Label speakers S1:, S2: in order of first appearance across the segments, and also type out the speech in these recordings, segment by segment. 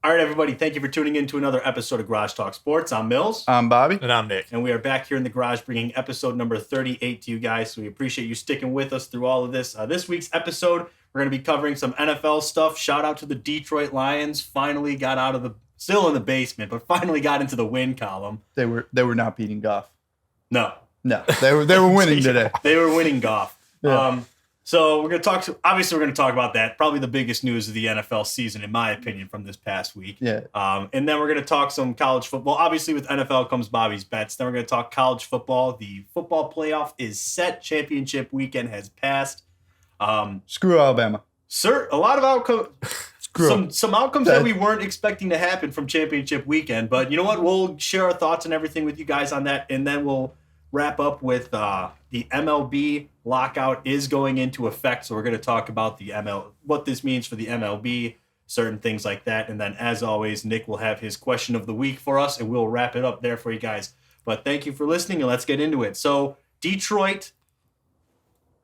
S1: All right, everybody, thank you for tuning in to another episode of Garage Talk Sports. I'm Mills.
S2: I'm Bobby.
S3: And I'm Nick.
S1: And we are back here in the garage bringing episode number 38 to you guys. So we appreciate you sticking with us through all of this. This week's episode, we're going to be covering some NFL stuff. Shout out to the Detroit Lions. Finally got out of still in the basement, but finally got into the win column.
S2: They were not beating Goff.
S1: No,
S2: they were winning today.
S1: They were winning Goff.
S2: Yeah.
S1: So we're going to talk about that. Probably the biggest news of the NFL season, in my opinion, from this past week.
S2: Yeah.
S1: And then we're going to talk some college football. Obviously, with NFL comes Bobby's bets. Then we're going to talk college football. The football playoff is set. Championship weekend has passed.
S2: Screw Alabama.
S1: A lot of outcomes. Some outcomes that we weren't expecting to happen from championship weekend. But you know what? We'll share our thoughts and everything with you guys on that, and then we'll wrap up with the MLB lockout is going into effect. So we're going to talk about what this means for the MLB, certain things like that. And then, as always, Nick will have his question of the week for us, and we'll wrap it up there for you guys. But thank you for listening, and let's get into it. So Detroit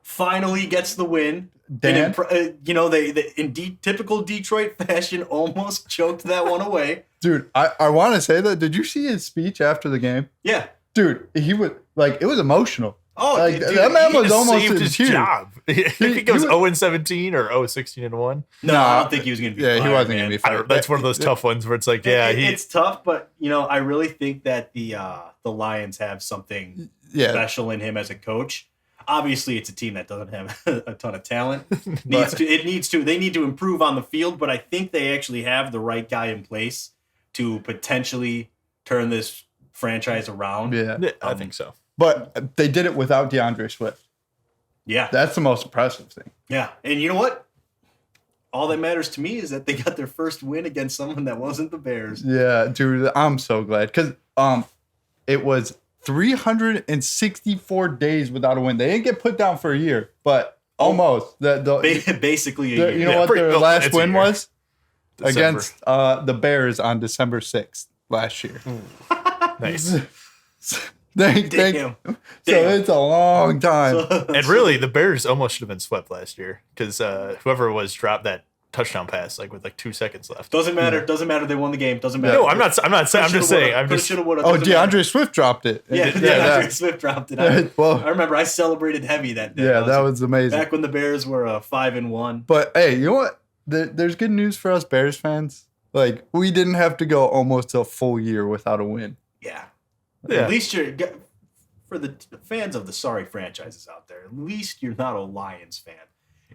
S1: finally gets the win.
S2: Dan?
S1: They in typical Detroit fashion almost choked that one away.
S2: Dude, I want to say that. Did you see his speech after the game?
S1: Yeah.
S2: Dude, he was it was emotional.
S1: Oh,
S2: like,
S1: dude,
S2: that man was almost
S3: saved his
S2: tears.
S3: job. If he goes 0-17 or 0-16-1.
S1: No, I don't think he was going to be fired.
S2: He wasn't going to be
S3: I
S2: fired.
S3: don't, that's one of those tough ones where it's like,
S1: it's tough, but I really think that the Lions have something special in him as a coach. Obviously, it's a team that doesn't have a ton of talent. They need to improve on the field, but I think they actually have the right guy in place to potentially turn this franchise around.
S3: Yeah, I think so.
S2: But they did it without DeAndre Swift.
S1: Yeah.
S2: That's the most impressive thing.
S1: Yeah. And you know what? All that matters to me is that they got their first win against someone that wasn't the Bears.
S2: Yeah, dude, I'm so glad. Because it was 364 days without a win. They didn't get put down for a year, but almost.
S1: Basically a year.
S2: You know what their last win was?
S3: December.
S2: Against the Bears on December 6th last year.
S3: Nice.
S1: Damn.
S2: So it's a long time.
S3: And really, the Bears almost should have been swept last year because whoever dropped that touchdown pass with 2 seconds left.
S1: Doesn't matter. Doesn't matter. They won the game. Doesn't matter.
S3: No, I'm not saying. I'm just saying.
S2: DeAndre Swift dropped it.
S1: DeAndre Swift dropped it. I remember I celebrated heavy that day.
S2: Yeah, that was amazing.
S1: Back when the Bears were 5-1.
S2: But hey, you know what? There's good news for us Bears fans. We didn't have to go almost a full year without a win.
S1: Yeah. At least for the fans of the sorry franchises out there, at least you're not a Lions fan.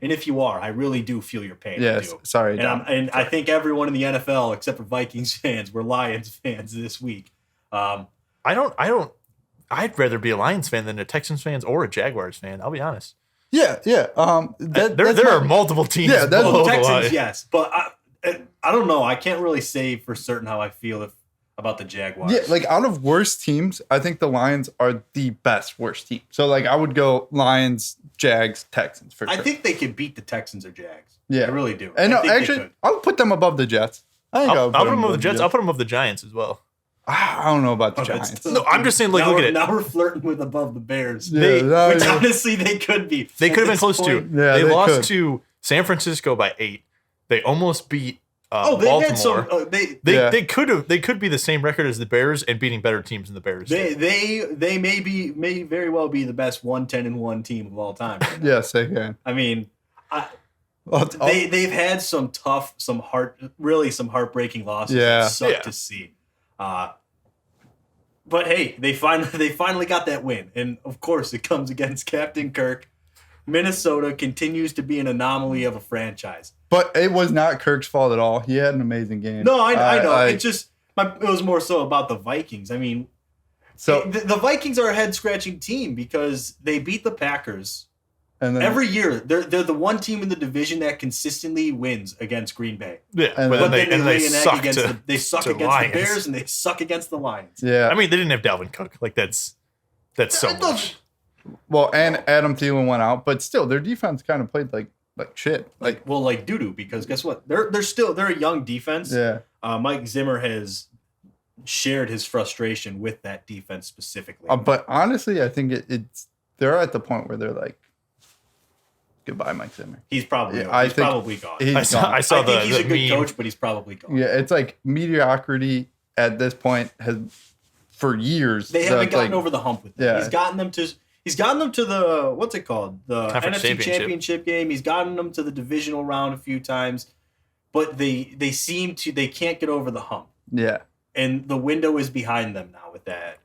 S1: And if you are, I really do feel your pain.
S2: Yes, sorry.
S1: I think everyone in the NFL, except for Vikings fans, were Lions fans this week.
S3: I'd rather be a Lions fan than a Texans fan or a Jaguars fan. I'll be honest.
S2: Yeah.
S3: There are multiple teams.
S2: Yeah, that's
S1: the Texans, yes. But I don't know. I can't really say for certain how I feel about the Jaguars.
S2: Yeah, out of worst teams, I think the Lions are the best worst team. So I would go Lions, Jags, Texans for sure.
S1: I think they could beat the Texans or Jags.
S2: Yeah,
S1: I really do.
S2: And actually, I'll put them above the Jets.
S3: I'll put them above the Jets. I'll put them above the Giants as well.
S2: I don't know about the Giants.
S3: No, I'm just saying. Look at it.
S1: Now we're flirting with above the Bears.
S2: Yeah,
S1: which honestly they could be.
S3: They could have been close to.
S2: Yeah,
S3: they lost
S2: could.
S3: to San Francisco by 8. They almost beat
S1: they
S3: Baltimore.
S1: had some.
S3: They could be the same record as the Bears and beating better teams than the Bears.
S1: They may very well be the best 1-10-1 team of all time. Right now.
S2: Yes, they can.
S1: I mean, they've had some heartbreaking losses.
S2: Yeah,
S1: that suck to see. But hey, they finally got that win, and of course it comes against Captain Kirk. Minnesota continues to be an anomaly of a franchise.
S2: But it was not Kirk's fault at all. He had an amazing game.
S1: No, I know. It was more so about the Vikings. I mean, the Vikings are a head-scratching team because they beat the Packers. And then, every year, they're the one team in the division that consistently wins against Green Bay.
S3: Yeah,
S1: but then they suck against the
S3: Bears
S1: and they suck against the Lions.
S2: Yeah,
S3: I mean they didn't have Dalvin Cook. That's so much.
S2: Well, and Adam Thielen went out, but still, their defense kind of played like shit.
S1: Like doo-doo, because guess what? They're a young defense.
S2: Yeah.
S1: Mike Zimmer has shared his frustration with that defense specifically.
S2: But honestly, I think they're at the point where they're goodbye, Mike Zimmer.
S1: He's probably
S2: he's
S1: probably gone.
S3: I saw
S1: think he's a good
S3: meme.
S1: coach, but he's probably gone.
S2: Yeah, it's like mediocrity at this point has for years.
S1: They haven't gotten over the hump with that.
S2: Yeah.
S1: He's gotten them to the what's it called? The
S3: Conference
S1: NFC Championship game. He's gotten them to the divisional round a few times, but they can't get over the hump.
S2: Yeah.
S1: And the window is behind them now with that,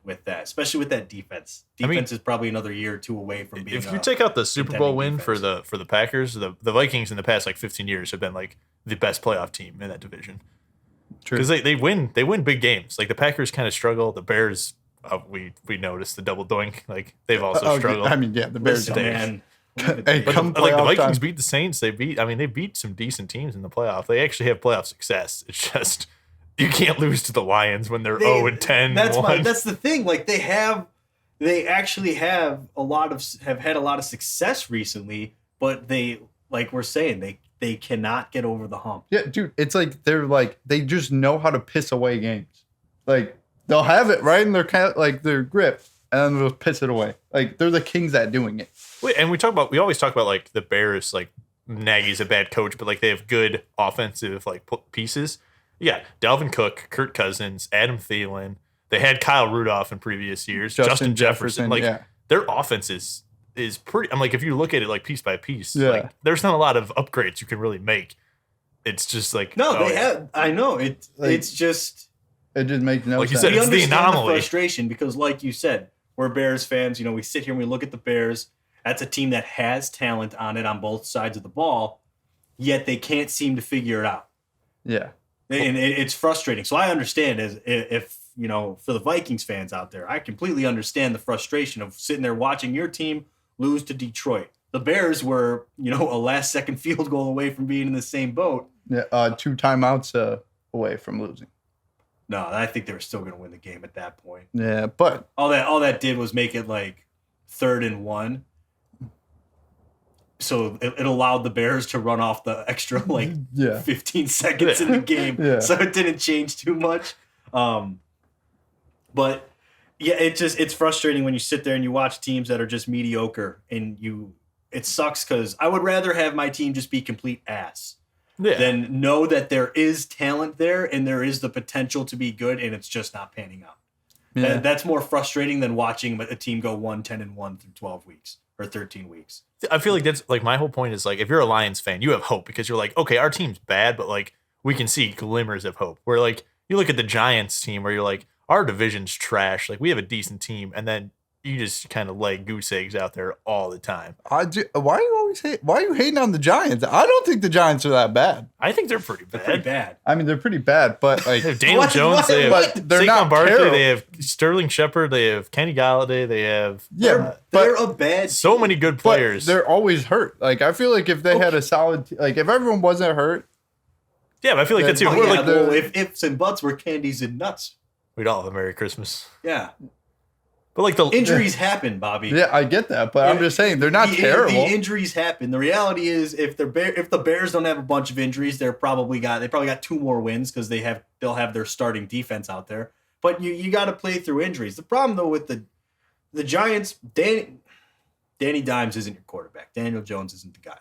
S1: especially with that defense. Defense is probably another year or two away from being.
S3: If you take out the Super Bowl win for the Packers, the Vikings in the past like 15 years have been like the best playoff team in that division.
S2: True.
S3: Because they win big games. Like the Packers kind of struggle. The Bears, we noticed the double doink. Like they've also struggled.
S2: I mean, yeah, the Bears.
S1: Man.
S2: Hey,
S3: But
S2: come
S3: like the
S2: playoff
S3: Vikings
S2: time.
S3: beat the Saints. They beat some decent teams in the playoff. They actually have playoff success. It's just you can't lose to the Lions when they're 0-10.
S1: That's the thing. Like they actually have had a lot of success recently, but they, like we're saying, they cannot get over the hump.
S2: Yeah, dude, it's like they just know how to piss away games. Like they'll have it right in their grip, and then they'll piss it away. Like they're the kings at doing it.
S3: And we always talk about like the Bears, like Nagy's a bad coach, but like they have good offensive like pieces. Yeah, Dalvin Cook, Kirk Cousins, Adam Thielen. They had Kyle Rudolph in previous years. Justin Jefferson. Like their offense is pretty. I'm like, if you look at it like piece by piece, like there's not a lot of upgrades you can really make. It's just like
S1: have. I know it.
S2: Like,
S1: it's just
S2: it just makes no
S3: like
S2: sense.
S3: you said,
S1: we
S3: it's the
S1: understand
S3: anomaly.
S1: the frustration because, like you said, we're Bears fans. You know, we sit here and we look at the Bears. That's a team that has talent on it on both sides of the ball, yet they can't seem to figure it out.
S2: Yeah.
S1: And it's frustrating. So I understand if you know, for the Vikings fans out there, I completely understand the frustration of sitting there watching your team lose to Detroit. The Bears were, you know, a last-second field goal away from being in the same boat.
S2: Yeah, 2 timeouts away from losing.
S1: No, I think they were still going to win the game at that point.
S2: Yeah, but
S1: All that did was make it like 3rd and 1. So it allowed the Bears to run off the extra 15 seconds in the game.
S2: Yeah.
S1: So it didn't change too much. But yeah, it's frustrating when you sit there and you watch teams that are just mediocre and it sucks because I would rather have my team just be complete ass than know that there is talent there and there is the potential to be good and it's just not panning out. Yeah. That's more frustrating than watching a team go 10-1 through 12 weeks or 13 weeks.
S3: I feel like that's like my whole point is like if you're a Lions fan, you have hope because you're like, okay, our team's bad, but like we can see glimmers of hope. Where like you look at the Giants team where you're like, our division's trash. Like we have a decent team, and then you just kind of lay goose eggs out there all the time.
S2: why are you hating on the Giants? I don't think the Giants are that bad.
S3: I think they're pretty bad.
S1: They're pretty bad.
S2: I mean, they're pretty bad, but like
S3: They have Daniel Jones, they have
S2: but they're
S3: Saquon
S2: not
S3: Barkley,
S2: terrible.
S3: they have Sterling Shepard, they have Kenny Galladay, they have
S1: They're a bad
S3: so many good players.
S2: But they're always hurt. Like I feel like if they had a solid, like if everyone wasn't hurt,
S3: yeah, but I feel like that's
S1: well,
S3: like
S1: if ifs and buts were candies and nuts,
S3: we'd all have a Merry Christmas.
S1: Yeah.
S3: But like the
S1: injuries happen, Bobby.
S2: Yeah, I get that, but I'm just saying they're not terrible.
S1: The injuries happen. The reality is, if the Bears don't have a bunch of injuries, they probably got 2 more wins because they'll have their starting defense out there. But you got to play through injuries. The problem though with the Giants, Danny Dimes isn't your quarterback. Daniel Jones isn't the guy.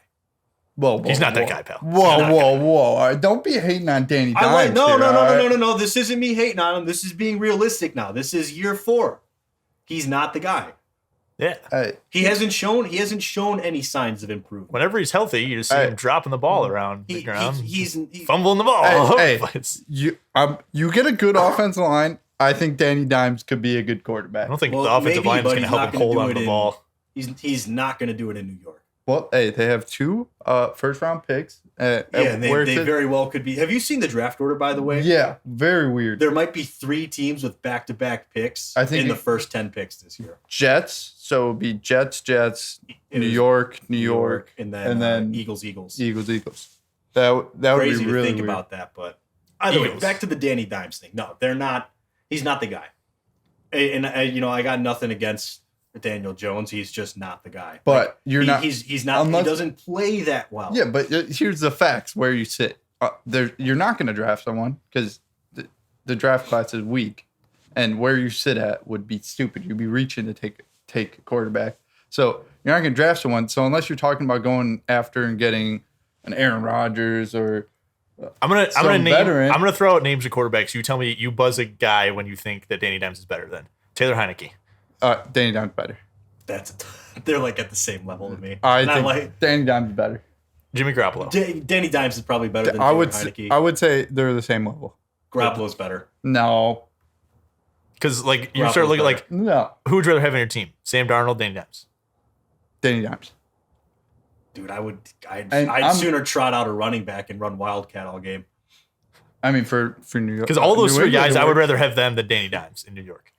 S2: Whoa,
S3: he's not that guy, pal.
S2: Whoa. All right, don't be hating on Danny Dimes.
S1: No. This isn't me hating on him. This is being realistic now. This is year 4. He's not the guy.
S3: Yeah.
S1: He hasn't shown any signs of improvement.
S3: Whenever he's healthy, you just see him dropping the ball around the ground.
S1: He's
S3: fumbling the ball.
S2: You get a good offensive line. I think Danny Dimes could be a good quarterback.
S3: I don't think the offensive line is going to help him hold on to the ball.
S1: He's not going to do it in New York.
S2: Well, they have 2 first-round picks.
S1: They very well could be. Have you seen the draft order, by the way?
S2: Yeah, very weird.
S1: There might be 3 teams with back-to-back picks in the first 10 picks this year.
S2: Jets, so it would be Jets, New York,
S1: and then Eagles.
S2: That would be really
S1: crazy to think
S2: weird.
S1: about that, but either way, back to the Danny Dimes thing. No, they're not. He's not the guy. And I got nothing against Daniel Jones. He's just not the guy.
S2: But you're not.
S1: He's not. He doesn't play that well.
S2: Yeah, but here's the facts where you sit. You're not going to draft someone because the draft class is weak, and where you sit at would be stupid. You'd be reaching to take a quarterback. So You're not going to draft someone. So unless you're talking about going after and getting an Aaron Rodgers or
S3: I'm gonna throw out names of quarterbacks. You tell me, you buzz a guy when you think that Danny Dimes is better than Taylor Heineke.
S2: Danny Dimes better.
S1: They're like at the same level to me.
S2: I think Danny Dimes is better.
S3: Jimmy Garoppolo.
S1: Danny Dimes is probably better than Taylor Heineke.
S2: I would say they're the same level.
S1: Garoppolo's better.
S2: No.
S3: Because like you start looking like
S2: no.
S3: Who would you rather have on your team? Sam Darnold, Danny Dimes.
S2: Danny Dimes.
S1: Dude, I'd sooner trot out a running back and run Wildcat all game.
S2: I mean, for New York.
S3: Because all those three guys, I would rather have them than Danny Dimes in New York.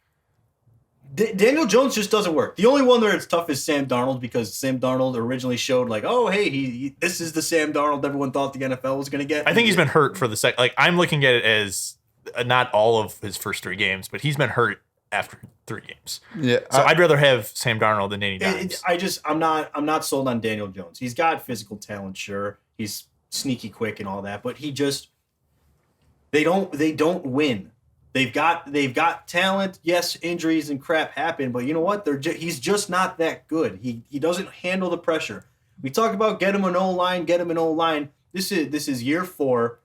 S1: Daniel Jones just doesn't work. The only one where it's tough is Sam Darnold, because Sam Darnold originally showed like, oh, hey, this is the Sam Darnold everyone thought the NFL was going to get.
S3: I think he's been hurt for the second. Like, I'm looking at it as not all of his first 3 games, but he's been hurt after 3 games.
S2: Yeah.
S3: So I'd rather have Sam Darnold than Danny Dimes.
S1: I'm not sold on Daniel Jones. He's got physical talent, sure. He's sneaky quick and all that, but they don't win. They've got talent. Yes, injuries and crap happen, but you know what? He's just not that good. He doesn't handle the pressure. We talk about get him an O-line. This is year 4.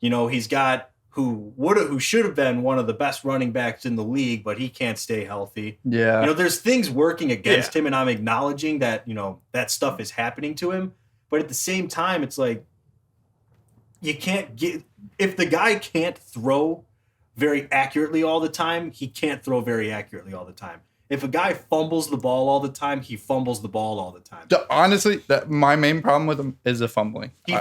S1: You know, he's got who should have been one of the best running backs in the league, but he can't stay healthy.
S2: Yeah.
S1: You know, there's things working against him, and I'm acknowledging that, you know, that stuff is happening to him. But at the same time, it's like you can't get if the guy can't throw very accurately all the time, he can't throw very accurately all the time. If a guy fumbles the ball all the time, he fumbles the ball all the time.
S2: Honestly, my main problem with him is the fumbling.
S1: He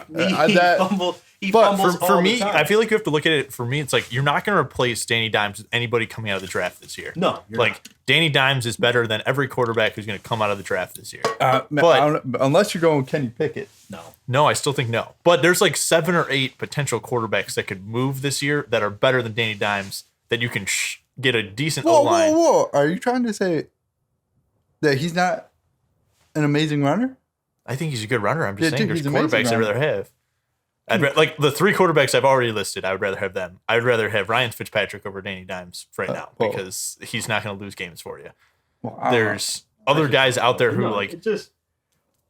S1: fumbles
S3: for me,
S1: the time.
S3: I feel like you have to look at it. For me, it's like you're not going to replace Danny Dimes with anybody coming out of the draft this year.
S1: No, you're
S3: like
S1: not.
S3: Danny Dimes is better than every quarterback who's going to come out of the draft this year.
S2: But unless you're going with Kenny Pickett.
S3: No, I still think no. But there's like 7 or 8 potential quarterbacks that could move this year that are better than Danny Dimes that you can get a decent O-line.
S2: Whoa. Are you trying to say that he's not an amazing runner?
S3: I think he's a good runner. I'm just saying there's
S2: he's
S3: quarterbacks I'd rather have. Like the 3 quarterbacks I've already listed, I would rather have them. I would rather have Ryan Fitzpatrick over Danny Dimes right now because he's not going to lose games for you. There's other guys out there who like...
S1: It just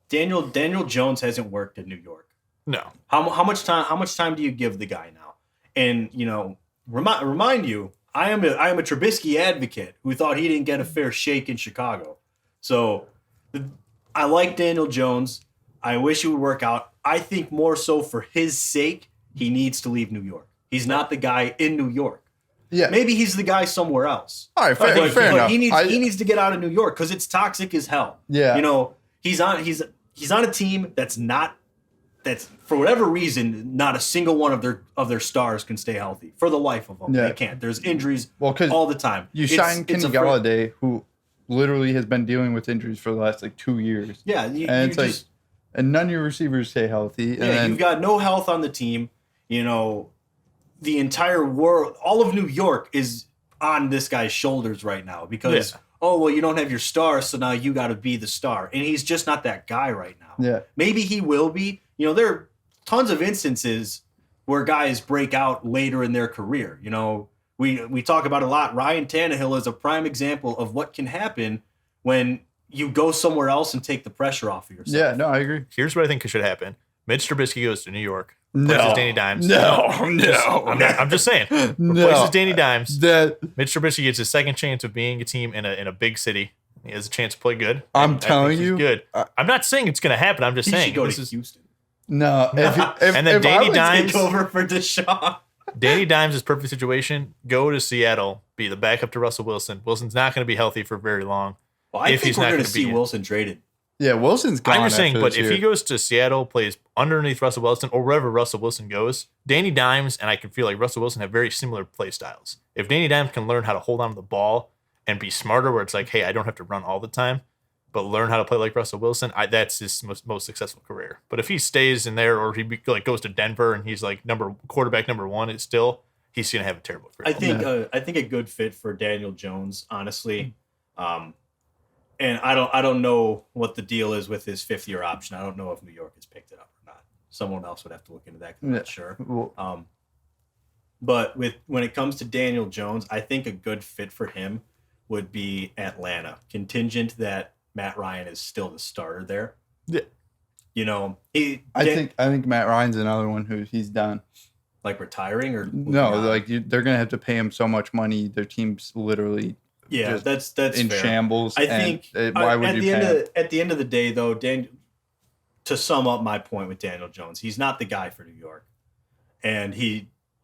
S1: Daniel Jones hasn't worked in New York.
S3: No.
S1: How much time do you give the guy now? And, you know, remind you, I am a Trubisky advocate who thought he didn't get a fair shake in Chicago. So I like Daniel Jones. I wish it would work out. I think more so for his sake, he needs to leave New York. He's not the guy in New York.
S2: Yeah.
S1: Maybe he's the guy somewhere else.
S2: All right, fair enough.
S1: He needs to get out of New York because it's toxic as hell.
S2: Yeah.
S1: You know, he's on a team that's for whatever reason, not a single one of their stars can stay healthy for the life of them.
S2: Yeah.
S1: They can't. There's injuries all the time.
S2: You signed Kenny Galladay, who literally has been dealing with injuries for the last 2 years.
S1: Yeah,
S2: and none of your receivers stay healthy.
S1: You've got no health on the team. You know, the entire world, all of New York is on this guy's shoulders right now because, you don't have your star, so now you got to be the star. And he's just not that guy right now.
S2: Yeah.
S1: Maybe he will be. You know, there are tons of instances where guys break out later in their career. You know, we talk about it a lot. Ryan Tannehill is a prime example of what can happen when you go somewhere else and take the pressure off of yourself.
S2: Yeah, no, I agree.
S3: Here's what I think should happen. Mitch Trubisky goes to New York. Replaces Danny Dimes. I'm just saying. Replaces Danny Dimes. Mitch Trubisky gets his second chance of being a team in a big city. He has a chance to play good.
S2: I'm telling you,
S3: good. I'm not saying it's going to happen. I'm just saying
S1: he should go to Houston.
S2: No,
S3: and then Danny Dimes
S1: take over for Deshaun.
S3: Danny Dimes is perfect situation. Go to Seattle. Be the backup to Russell Wilson. Wilson's not going to be healthy for very long.
S1: Well, I think we're going to see Wilson traded.
S2: Yeah, Wilson's gone.
S3: I'm just saying, but if he goes to Seattle, plays underneath Russell Wilson, or wherever Russell Wilson goes, Danny Dimes and I can feel like Russell Wilson have very similar play styles. If Danny Dimes can learn how to hold on to the ball and be smarter, where it's like, hey, I don't have to run all the time, but learn how to play like Russell Wilson, that's his most successful career. But if he stays in there, or he goes to Denver and he's like quarterback number 1, he's going to have a terrible career.
S1: I think a good fit for Daniel Jones, honestly. And I don't know what the deal is with his 5th-year option. I don't know if New York has picked it up or not. Someone else would have to look into that. I'm not sure. But when it comes to Daniel Jones, I think a good fit for him would be Atlanta. Contingent that Matt Ryan is still the starter there.
S3: Yeah.
S1: You know,
S2: I think Matt Ryan's another one who he's done.
S1: Like retiring or
S2: no, like they're gonna have to pay him so much money. Their team's literally
S1: that's
S2: in
S1: fair.
S2: shambles.
S1: I think
S2: why would you pay him?
S1: At the end of the day, though, to sum up my point with Daniel Jones, he's not the guy for New York, and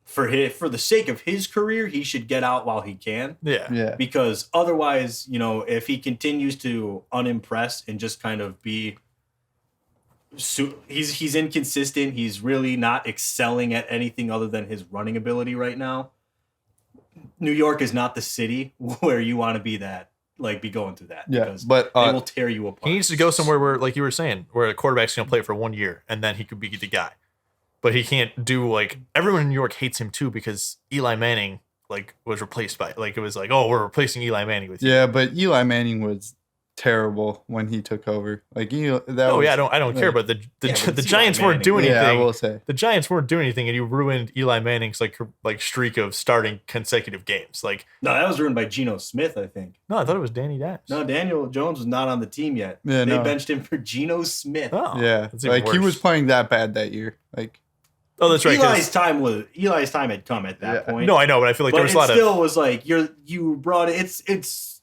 S1: for the sake of his career, he should get out while he can.
S2: Yeah.
S1: Because otherwise, you know, if he continues to unimpress and just kind of be. So he's inconsistent. He's really not excelling at anything other than his running ability right now. New York is not the city where you want to be going through that.
S2: Yeah,
S1: because
S2: but
S1: they will tear you apart.
S3: He needs to go somewhere where, like you were saying, where a quarterback's going to play for 1 year and then he could be the guy. But he can't do everyone in New York hates him too because Eli Manning was replaced by it was we're replacing Eli Manning with you.
S2: Yeah, but Eli Manning was terrible when he took over. I
S3: don't care. But the Giants weren't doing anything.
S2: Yeah, I will say
S3: the Giants weren't doing anything, and you ruined Eli Manning's streak of starting consecutive games.
S1: No, that was ruined by Geno Smith, I think.
S3: No, I thought it was Danny Dimes.
S1: No, Daniel Jones was not on the team yet.
S2: Yeah,
S1: they benched him for Geno Smith.
S3: Oh,
S2: yeah, he was playing that bad that year.
S3: Oh, that's right.
S1: Eli's time had come at that point.
S3: No, I know, but I feel like there was a lot of.
S1: It still was you brought it. It's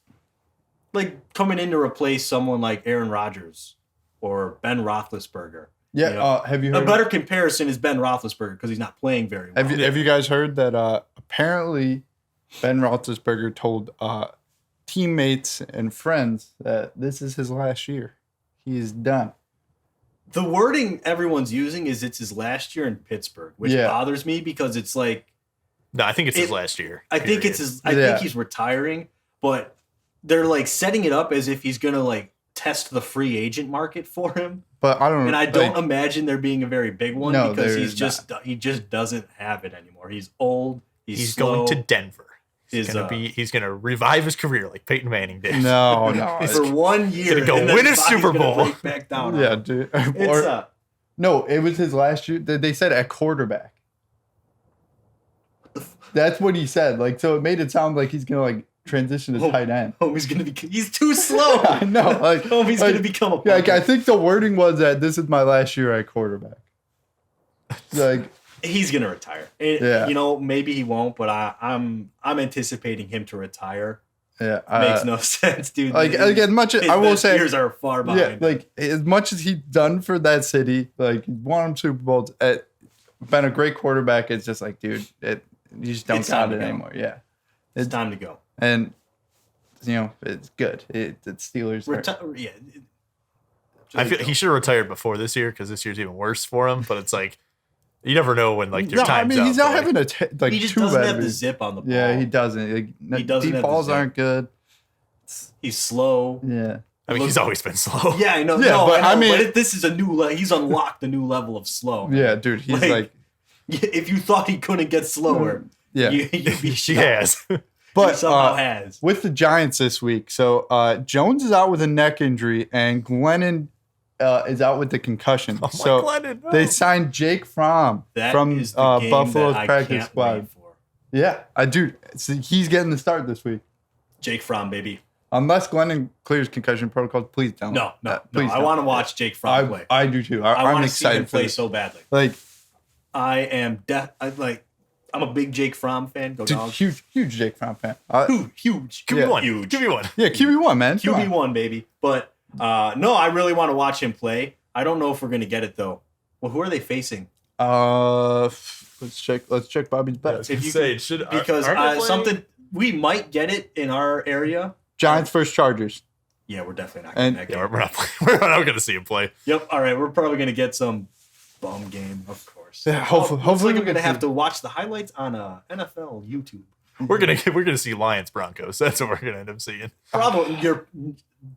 S1: like coming in to replace someone like Aaron Rodgers or Ben Roethlisberger.
S2: Yeah,
S1: you know?
S2: have you heard?
S1: A better comparison is Ben Roethlisberger because he's not playing very well.
S2: Have you guys heard that apparently Ben Roethlisberger told teammates and friends that this is his last year? He is done.
S1: The wording everyone's using is it's his last year in Pittsburgh, which bothers me because it's like...
S3: No, I think it's his last year.
S1: I think it's his... I think he's retiring, but they're setting it up as if he's going to test the free agent market for him.
S2: But I don't know.
S1: And I don't imagine there being a very big one because he just doesn't have it anymore. He's old. He's slow.
S3: Going to Denver. He's gonna revive his career like Peyton Manning did.
S2: No.
S1: For 1 year.
S3: He's gonna go win a Super Bowl.
S1: Back down
S2: yeah, dude. No, it was his last year. They said at quarterback. That's what he said. So it made it sound like he's gonna transition to tight end.
S1: He's too slow.
S2: I know.
S1: He's gonna become a.
S2: I think the wording was that this is my last year at quarterback.
S1: He's gonna retire. Maybe he won't, but I'm anticipating him to retire.
S2: Yeah,
S1: makes no sense, dude.
S2: As much as I will say,
S1: years are far behind.
S2: Yeah, as much as he's done for that city, he won Super Bowls, been a great quarterback. It's just dude, you just don't got it anymore. Yeah,
S1: it's time to go.
S2: And it's good. It's Steelers.
S3: I feel he should have retired before this year because this year's even worse for him. But it's you never know when your time's up.
S2: He's not having
S1: he just doesn't have the zip on the ball.
S2: Yeah, he doesn't. He doesn't. Deep balls aren't good.
S1: He's slow.
S2: Yeah.
S3: He's always been slow.
S1: Yeah, I know.
S2: Yeah,
S1: but this is a new. He's unlocked a new level of slow.
S2: Yeah, dude. He's
S1: if you thought he couldn't get slower, you'd be shocked.
S3: He has.
S2: But
S1: he somehow has.
S2: With the Giants this week, so Jones is out with a neck injury, and Glennon is out with the concussion.
S3: Glennon, no.
S2: They signed Jake Fromm from Buffalo's practice squad. Yeah, dude, he's getting the start this week.
S1: Jake Fromm, baby.
S2: Unless Glennon clears concussion protocols, please don't.
S1: No. I want to watch Jake Fromm play.
S2: I do too. I'm excited
S1: see him play so badly. I am I'm a big Jake Fromm fan. Go Dogs.
S2: Huge Jake Fromm fan.
S1: Huge.
S3: QB1.
S1: Huge.
S3: QB1.
S2: Yeah, QB1, man.
S1: QB1, baby. But no, I really want to watch him play. I don't know if we're gonna get it though. Well, who are they facing?
S2: Let's check Bobby's bets.
S1: Something we might get it in our area.
S2: Giants versus Chargers.
S1: Yeah, we're definitely not getting that game.
S3: We're not going to see him play.
S1: Yep. All right, we're probably going to get some bum game, of course.
S2: Yeah, hopefully
S1: we're going to have to watch the highlights on NFL YouTube.
S3: We're gonna see Lions Broncos. That's what we're gonna end up seeing.
S1: Probably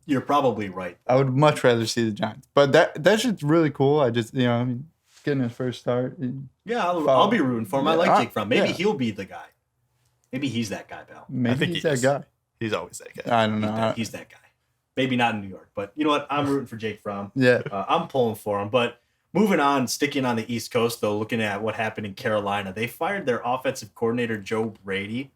S1: you're probably right.
S2: I would much rather see the Giants, but that's just really cool. I just getting his first start.
S1: Yeah, I'll be rooting for him. I like Jake Fromm. Maybe he'll be the guy. Maybe he's that guy, pal.
S2: Maybe I think he's that guy.
S3: He's always that guy.
S2: I don't know.
S1: He's that guy. Maybe not in New York, but you know what? I'm rooting for Jake Fromm.
S2: Yeah,
S1: I'm pulling for him. But moving on, sticking on the East Coast though, looking at what happened in Carolina, they fired their offensive coordinator Joe Brady.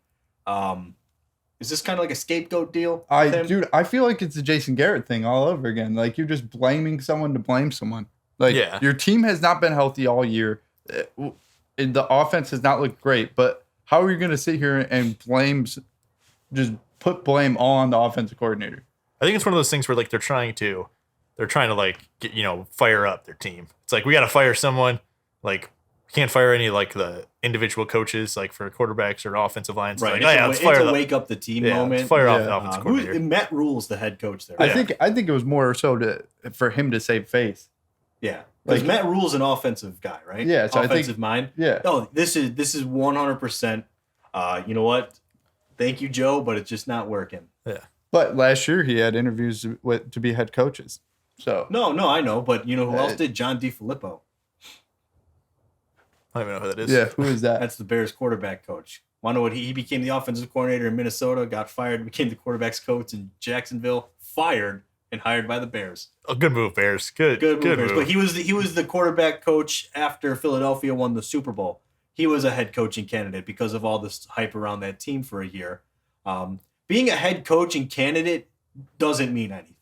S1: Is this kind of like a scapegoat deal? with him?
S2: Dude, I feel like it's a Jason Garrett thing all over again. Like, you're just blaming someone to blame someone. Like, your team has not been healthy all year. The offense has not looked great, but how are you going to sit here and just put blame all on the offensive coordinator?
S3: I think it's one of those things where like they're trying to like get, fire up their team. It's like we got to fire someone. Like we can't fire any like the individual coaches like for quarterbacks or offensive lines.
S1: Right.
S3: Like,
S1: it's a wake up the team moment.
S3: Let's fire off the offensive coordinator.
S1: Matt Rule's the head coach there.
S2: I think it was more so for him to save face.
S1: Yeah. Because Matt Rule's an offensive guy, right?
S2: Yeah. So
S1: offensive mind.
S2: Yeah.
S1: Oh, this is 100%. You know what? Thank you, Joe, but it's just not working.
S3: Yeah.
S2: But last year he had interviews to be head coaches. So
S1: No, I know, but you know who else did? John DeFilippo.
S3: I don't even know who that is.
S2: Yeah, who is that?
S1: That's the Bears quarterback coach. Want to know what he became the offensive coordinator in Minnesota, got fired, became the quarterback's coach in Jacksonville, fired, and hired by the Bears.
S3: Oh, good move, Bears. Good move.
S1: Bears. But he was the quarterback coach after Philadelphia won the Super Bowl. He was a head coaching candidate because of all this hype around that team for a year. Being a head coaching candidate doesn't mean anything.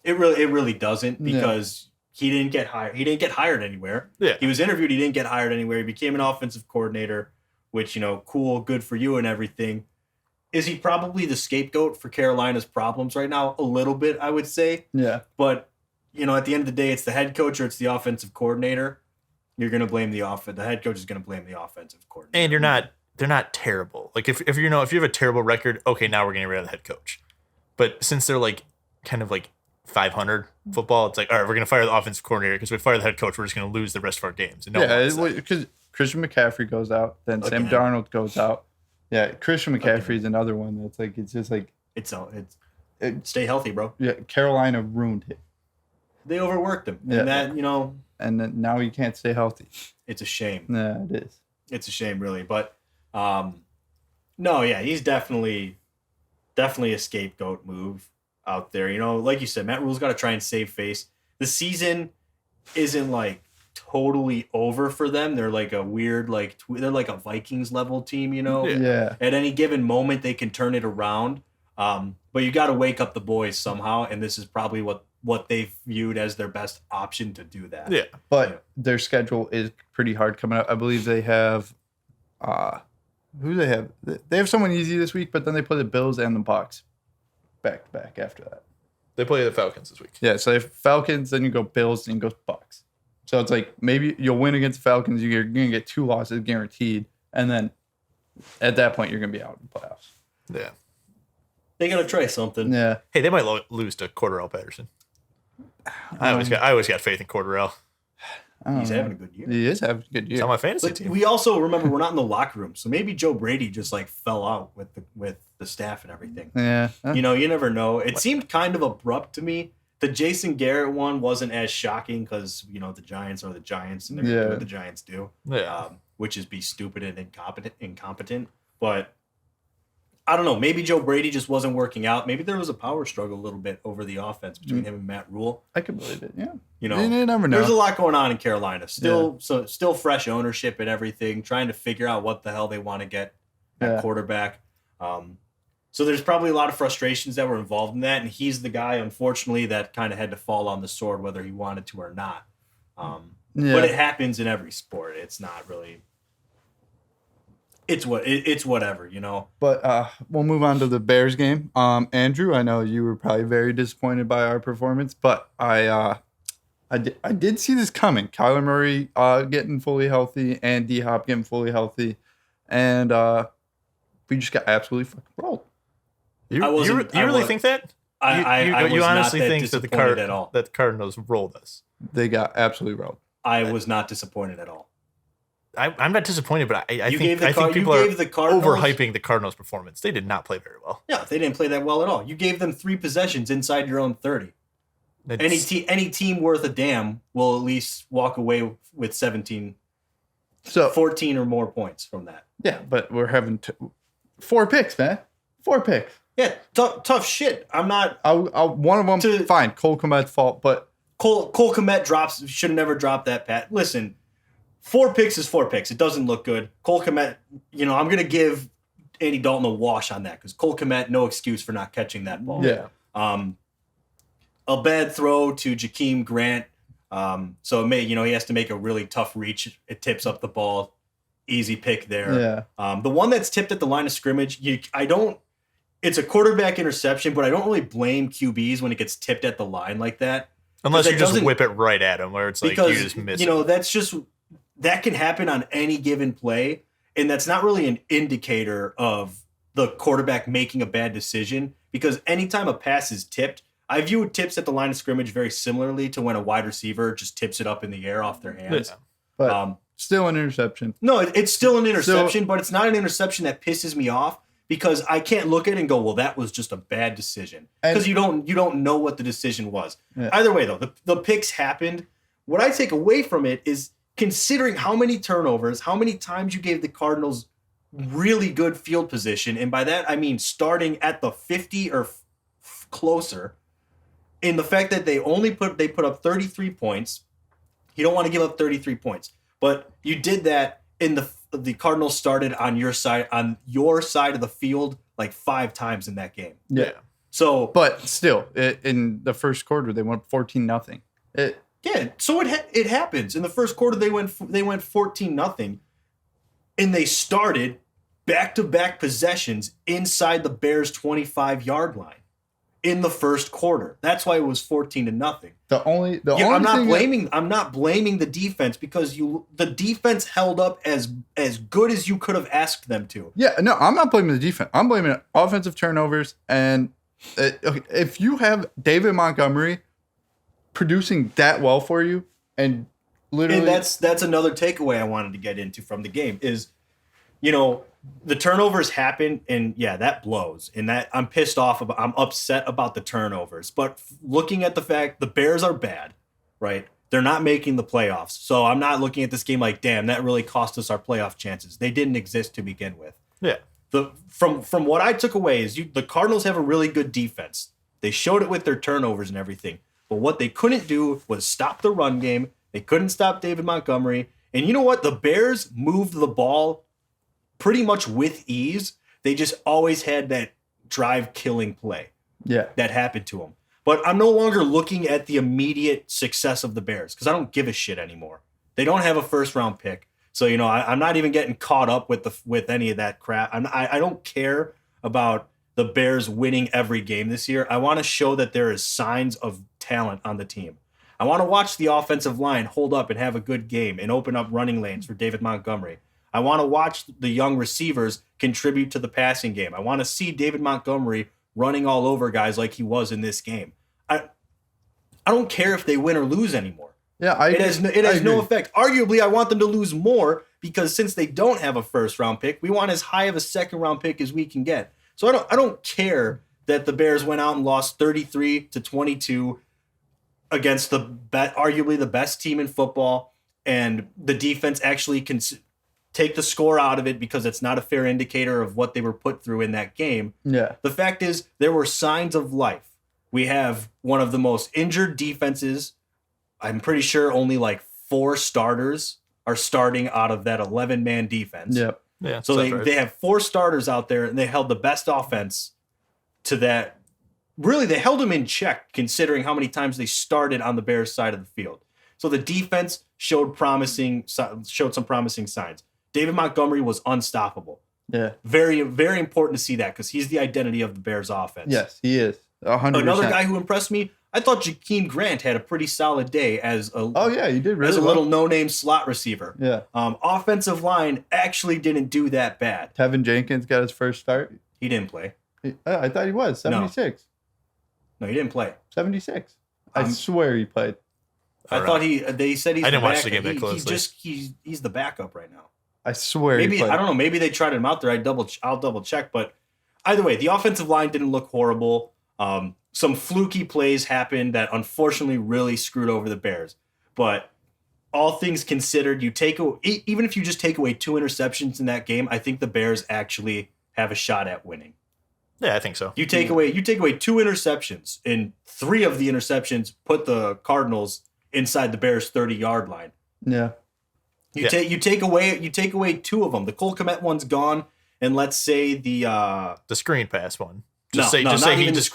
S1: It really doesn't, because he didn't get hired. He didn't get hired anywhere.
S3: Yeah.
S1: He was interviewed. He didn't get hired anywhere. He became an offensive coordinator, which, cool, good for you and everything. Is he probably the scapegoat for Carolina's problems right now? A little bit, I would say.
S2: Yeah.
S1: But, at the end of the day, it's the head coach or it's the offensive coordinator. You're going to blame the offense. The head coach is going to blame the offensive coordinator.
S3: And they're not terrible. Like if you have a terrible record, okay, now we're getting rid of the head coach. But since they're like kind of like 500 football, it's like, all right, we're going to fire the offensive coordinator because if we fire the head coach, we're just going to lose the rest of our games. And
S2: because Christian McCaffrey goes out, then Sam Darnold goes out. Yeah, Christian McCaffrey is another one that's like, it's just like
S1: stay healthy, bro.
S2: Yeah, Carolina ruined it.
S1: They overworked him, and
S2: and then now he can't stay healthy.
S1: It's a shame.
S2: Yeah, it is.
S1: It's a shame, really. But he's definitely a scapegoat move out there. Like you said, Matt Rule's got to try and save face. The season isn't like totally over for them. They're like a weird, they're like a Vikings level team,
S2: Yeah.
S1: At any given moment, they can turn it around. But you got to wake up the boys somehow, and this is probably what they viewed as their best option to do that.
S3: Yeah.
S2: But their schedule is pretty hard coming up. I believe they have who do they have? They have someone easy this week, but then they play the Bills and the Bucs back to back after that.
S3: They play the Falcons this week.
S2: Yeah, so they have Falcons, then you go Bills, then you go Bucs. So it's like maybe you'll win against the Falcons, you're going to get 2 losses guaranteed, and then at that point you're going to be out in the playoffs.
S3: Yeah.
S1: They got to try something.
S2: Yeah.
S3: Hey, they might lose to Cordarrelle Patterson. I always got faith in Cordarrelle.
S1: He's having a good year.
S2: He is having a good year.
S3: It's on my fantasy team.
S1: We also remember we're not in the locker room, so maybe Joe Brady just fell out with the staff and everything.
S2: Yeah.
S1: You never know. It seemed kind of abrupt to me. The Jason Garrett one wasn't as shocking because the Giants are the Giants and they're gonna do what the Giants do.
S3: Yeah.
S1: Which is be stupid and incompetent. But I don't know. Maybe Joe Brady just wasn't working out. Maybe there was a power struggle a little bit over the offense between him and Matt Rule.
S2: I could believe it. Yeah.
S1: You
S2: never know.
S1: There's a lot going on in Carolina. Still fresh ownership and everything, trying to figure out what the hell they want to get at quarterback. So there's probably a lot of frustrations that were involved in that, and he's the guy, unfortunately, that kind of had to fall on the sword whether he wanted to or not. But it happens in every sport. It's not really. It's whatever,
S2: But we'll move on to the Bears game. Andrew, I know you were probably very disappointed by our performance, but I did see this coming. Kyler Murray getting fully healthy and D-Hop getting fully healthy, and we just got absolutely fucking rolled.
S3: You really think that?
S1: I
S3: honestly
S1: not that
S3: think that the Cardinals rolled us?
S2: They got absolutely rolled.
S1: I was not disappointed at all.
S3: I'm not disappointed, but I think people
S1: are
S3: overhyping the Cardinals' performance. They did not play very well.
S1: Yeah, they didn't play that well at all. You gave them 3 possessions inside your own 30. Any team worth a damn will at least walk away with 17, 14 or more points from that.
S2: Yeah, but we're having 4 picks, man. 4 picks.
S1: Yeah, tough shit. I'm not.
S2: One of them, fine. Cole Kmet's fault, but
S1: Cole Kmet should have never dropped that pat. Listen, 4 picks is 4 picks. It doesn't look good. Cole Kmet, I'm going to give Andy Dalton a wash on that because Cole Kmet, no excuse for not catching that ball.
S2: Yeah.
S1: A bad throw to Jakeem Grant. So it may, he has to make a really tough reach. It tips up the ball. Easy pick there.
S2: Yeah.
S1: The one that's tipped at the line of scrimmage, it's a quarterback interception, but I don't really blame QBs when it gets tipped at the line like that.
S3: Unless you just whip it right at him where it's like you just miss it.
S1: That can happen on any given play. And that's not really an indicator of the quarterback making a bad decision because anytime a pass is tipped, I view tips at the line of scrimmage very similarly to when a wide receiver just tips it up in the air off their hands.
S2: Yeah. But still an interception.
S1: No, it's still an interception, but it's not an interception that pisses me off because I can't look at it and go, well, that was just a bad decision. Because you don't know what the decision was. Yeah. Either way, though, the picks happened. What I take away from it is considering how many turnovers, how many times you gave the Cardinals really good field position, and by that I mean starting at the 50 or closer, in the fact that they put up 33 points. You don't want to give up 33 points, but you did that in the Cardinals started on your side of the field like 5 times in that game.
S2: Yeah.
S1: So,
S2: but still, in the first quarter they went 14-0.
S1: So it happens. In the first quarter they went 14-0, and they started back-to-back possessions inside the Bears' 25-yard line in the first quarter. That's why it was 14-0. I'm not blaming the defense because the defense held up as good as you could have asked them to.
S2: Yeah, no, I'm not blaming the defense. I'm blaming offensive turnovers. And if you have David Montgomery producing that well for you, and literally,
S1: and that's another takeaway I wanted to get into from the game is, the turnovers happen, and yeah, that blows, and that I'm pissed off about. I'm upset about the turnovers. But looking at the fact the Bears are bad, right? They're not making the playoffs, so I'm not looking at this game like, damn, that really cost us our playoff chances. They didn't exist to begin with.
S3: Yeah.
S1: From what I took away is the Cardinals have a really good defense. They showed it with their turnovers and everything. But what they couldn't do was stop the run game. They couldn't stop David Montgomery. And you know what? The Bears moved the ball pretty much with ease. They just always had that drive-killing play that happened to them. But I'm no longer looking at the immediate success of the Bears because I don't give a shit anymore. They don't have a first-round pick. So, I'm not even getting caught up with any of that crap. I don't care about the Bears winning every game this year. I want to show that there is signs of talent on the team. I want to watch the offensive line hold up and have a good game and open up running lanes for David Montgomery. I want to watch the young receivers contribute to the passing game. I want to see David Montgomery running all over guys like he was in this game. I don't care if they win or lose anymore.
S2: Yeah,
S1: it has no effect. Arguably, I want them to lose more because since they don't have a first-round pick, we want as high of a second-round pick as we can get. So I don't care that the Bears went out and lost 33-22 against arguably the best team in football, and the defense actually can take the score out of it because it's not a fair indicator of what they were put through in that game.
S2: Yeah.
S1: The fact is, there were signs of life. We have one of the most injured defenses. I'm pretty sure only like 4 starters are starting out of that 11-man defense.
S2: Yep.
S3: Yeah.
S1: So they have 4 starters out there, and they held the best offense to that. Really, they held them in check considering how many times they started on the Bears side of the field. So the defense showed some promising signs. David Montgomery was unstoppable.
S2: Yeah.
S1: Very, very important to see that because he's the identity of the Bears offense.
S2: Yes, he is. 100%.
S1: Another guy who impressed me, I thought Jakeem Grant had a pretty solid day as a
S2: he did really
S1: little no-name slot receiver.
S2: Yeah.
S1: Offensive line actually didn't do that bad.
S2: Tevin Jenkins got his first start.
S1: He didn't play.
S2: I thought he was 76.
S1: No, he didn't play.
S2: 76. I swear he played.
S1: I thought they said he's.
S3: I didn't watch the game that closely.
S1: He's the backup right now.
S2: I swear.
S1: Maybe I don't know. Maybe they tried him out there. I'll double check. But either way, the offensive line didn't look horrible. Some fluky plays happened that unfortunately really screwed over the Bears. But all things considered, even if you just take away 2 interceptions in that game, I think the Bears actually have a shot at winning.
S3: Yeah, I think so.
S1: You take away 2 interceptions, and 3 of the interceptions put the Cardinals inside the Bears' 30-yard line.
S2: Yeah.
S1: You take away 2 of them. The Cole Kmet one's gone, and let's say the
S3: screen pass one.
S1: Just say he
S3: just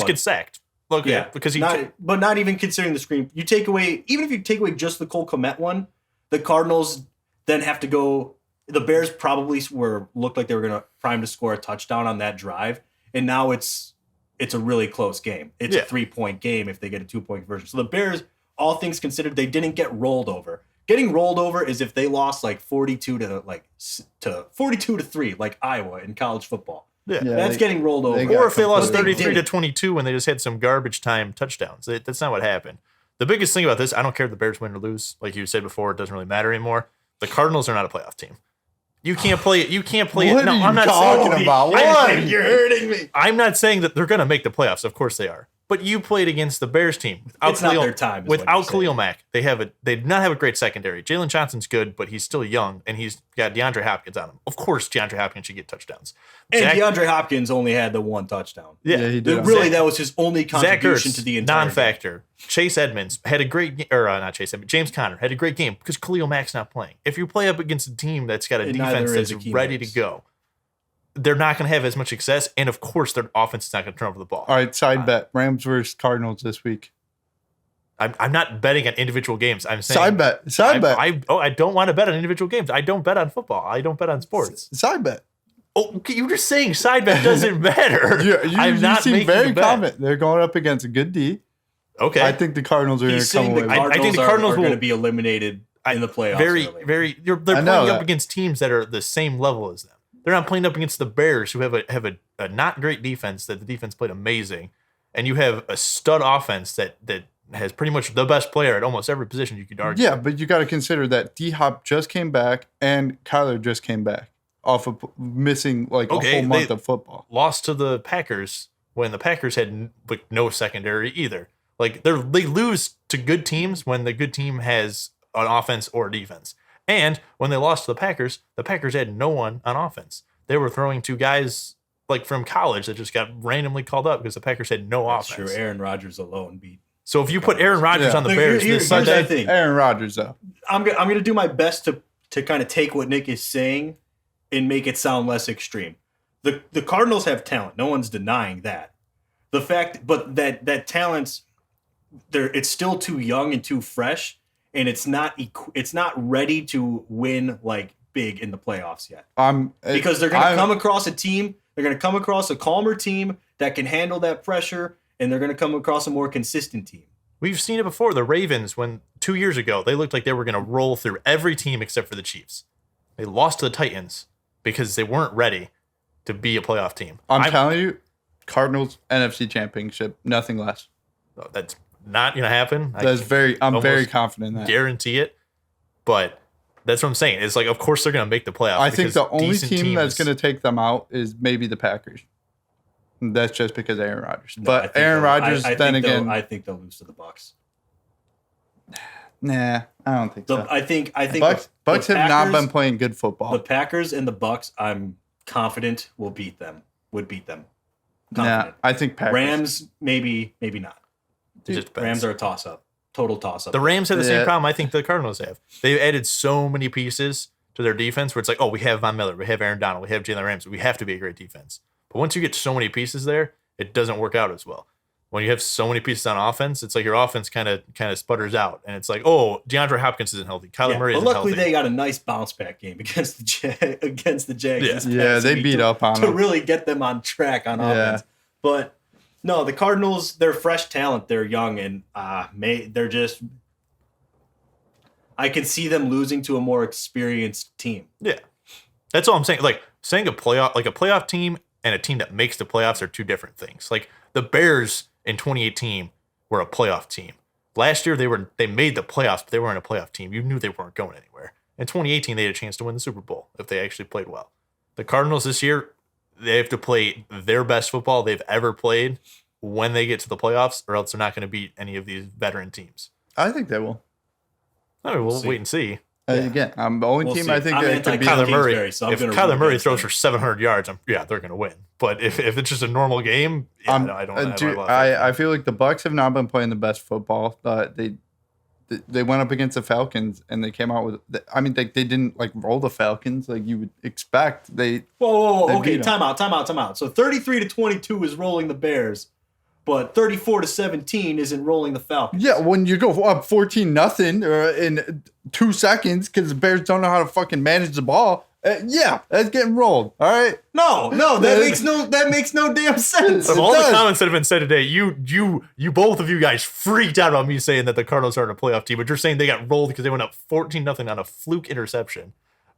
S3: gets sacked. Look, yeah, because
S1: but not even considering the screen. Even if you take away just the Cole Kmet one, the Cardinals then have to go. The Bears probably looked like they were going to prime to score a touchdown on that drive, and now it's a really close game. It's a 3-point game if they get a 2-point conversion. So the Bears, all things considered, they didn't get rolled over. Getting rolled over is if they lost like 42 to 3, like Iowa in college football.
S3: Yeah,
S1: that's getting rolled over.
S3: Or if they lost 33 to 22 when they just had some garbage time touchdowns. That's not what happened. The biggest thing about this, I don't care if the Bears win or lose. Like you said before, it doesn't really matter anymore. The Cardinals are not a playoff team. You can't play it.
S2: What are you talking about?
S1: You're hurting me.
S3: I'm not saying that they're going to make the playoffs. Of course they are. But you played against the Bears team.
S1: It's not their time.
S3: Without Khalil Mack, they did not have a great secondary. Jalen Johnson's good, but he's still young, and he's got DeAndre Hopkins on him. Of course, DeAndre Hopkins should get touchdowns.
S1: And DeAndre Hopkins only had the one touchdown.
S3: Yeah,
S2: he did.
S1: Really, that was his only contribution to the entire
S3: non-factor. Game. Chase Edmonds had a great not Chase Edmonds. James Conner had a great game because Khalil Mack's not playing. If you play up against a team that's got a defense that's ready to go, they're not going to have as much success, and of course, their offense is not going to turn over the ball.
S2: All right, side bet: Rams versus Cardinals this week.
S3: I'm not betting on individual games. I'm saying
S2: side bet.
S3: I don't want to bet on individual games. I don't bet on football. I don't bet on sports.
S2: Side bet.
S3: Oh, okay, you're just saying side bet doesn't matter.
S2: You seem very confident. They're going up against a good D.
S3: Okay,
S2: I think the Cardinals are going to come away.
S1: I think the Cardinals are going to be eliminated in the playoffs.
S3: They're playing up against teams that are the same level as them. They're not playing up against the Bears, who have a not great defense. That the defense played amazing, and you have a stud offense that has pretty much the best player at almost every position you could argue.
S2: Yeah, but you got to consider that D-Hop just came back and Kyler just came back off of missing a whole month of football.
S3: Lost to the Packers when the Packers had no secondary either. Like they lose to good teams when the good team has an offense or a defense. And when they lost to the Packers had no one on offense. They were throwing to guys from college that just got randomly called up because the Packers had no offense.
S1: That's true. Aaron Rodgers alone beat.
S3: So if you put Aaron Rodgers on the Bears this Sunday,
S2: Aaron Rodgers though,
S1: I'm going to do my best to kind of take what Nick is saying and make it sound less extreme. The Cardinals have talent. No one's denying that. The fact, but that talent's it's still too young and too fresh. And it's not ready to win big in the playoffs yet. Because they're going to come across a team. They're going to come across a calmer team that can handle that pressure, and they're going to come across a more consistent team.
S3: We've seen it before. The Ravens, when 2 years ago, they looked like they were going to roll through every team except for the Chiefs. They lost to the Titans because they weren't ready to be a playoff team.
S2: I'm telling you, Cardinals NFC Championship, nothing less.
S3: That's not going to happen.
S2: I'm very confident in that.
S3: Guarantee it. But that's what I'm saying. It's of course they're going to make the playoffs.
S2: I think the only team that's going to take them out is maybe the Packers. That's just because of Aaron Rodgers. But Aaron Rodgers, I
S1: think they'll lose to the Bucs.
S2: Nah, I don't think so.
S1: I think
S2: Bucs have not been playing good football.
S1: The Packers and the Bucs, I'm confident would beat them. Confident.
S2: Nah, I think Packers.
S1: Rams, maybe not.
S3: Dude,
S1: Rams are a toss-up. Total toss-up.
S3: The Rams have the same problem I think the Cardinals have. They've added so many pieces to their defense where it's we have Von Miller, we have Aaron Donald, we have Jalen Ramsey. We have to be a great defense. But once you get so many pieces there, it doesn't work out as well. When you have so many pieces on offense, it's your offense kind of sputters out. And it's DeAndre Hopkins isn't healthy. Kyler Murray isn't healthy.
S1: But luckily they got a nice bounce-back game against the Jags.
S2: Yeah, they beat up on them.
S1: To really get them on track on offense. But... no, the Cardinals, they're fresh talent. They're young, and they're just... I can see them losing to a more experienced team.
S3: Yeah. That's all I'm saying. Saying a playoff team and a team that makes the playoffs are two different things. The Bears in 2018 were a playoff team. Last year, they made the playoffs, but they weren't a playoff team. You knew they weren't going anywhere. In 2018, they had a chance to win the Super Bowl if they actually played well. The Cardinals this year... they have to play their best football they've ever played when they get to the playoffs, or else they're not going to beat any of these veteran teams.
S2: I think they will.
S3: I mean, we'll wait and see.
S2: Again, I'm the only team I think that could be
S3: Kyler Murray. If Kyler Murray throws for 700 yards, they're going to win. But if it's just a normal game, I don't.
S2: I feel like the Bucs have not been playing the best football. They they went up against the Falcons and they came out with. I mean, they didn't like roll the Falcons like you would expect.
S1: Whoa. Okay, time out. So 33-22 is rolling the Bears, but 34-17 isn't rolling the Falcons.
S2: Yeah, when you go up 14-0 in 2 seconds because the Bears don't know how to fucking manage the ball. Yeah, that's getting rolled. All right.
S1: No, that makes no damn sense.
S3: Of all the comments that have been said today, you both of you guys freaked out about me saying that the Cardinals aren't a playoff team, but you're saying they got rolled because they went up 14-0 on a fluke interception.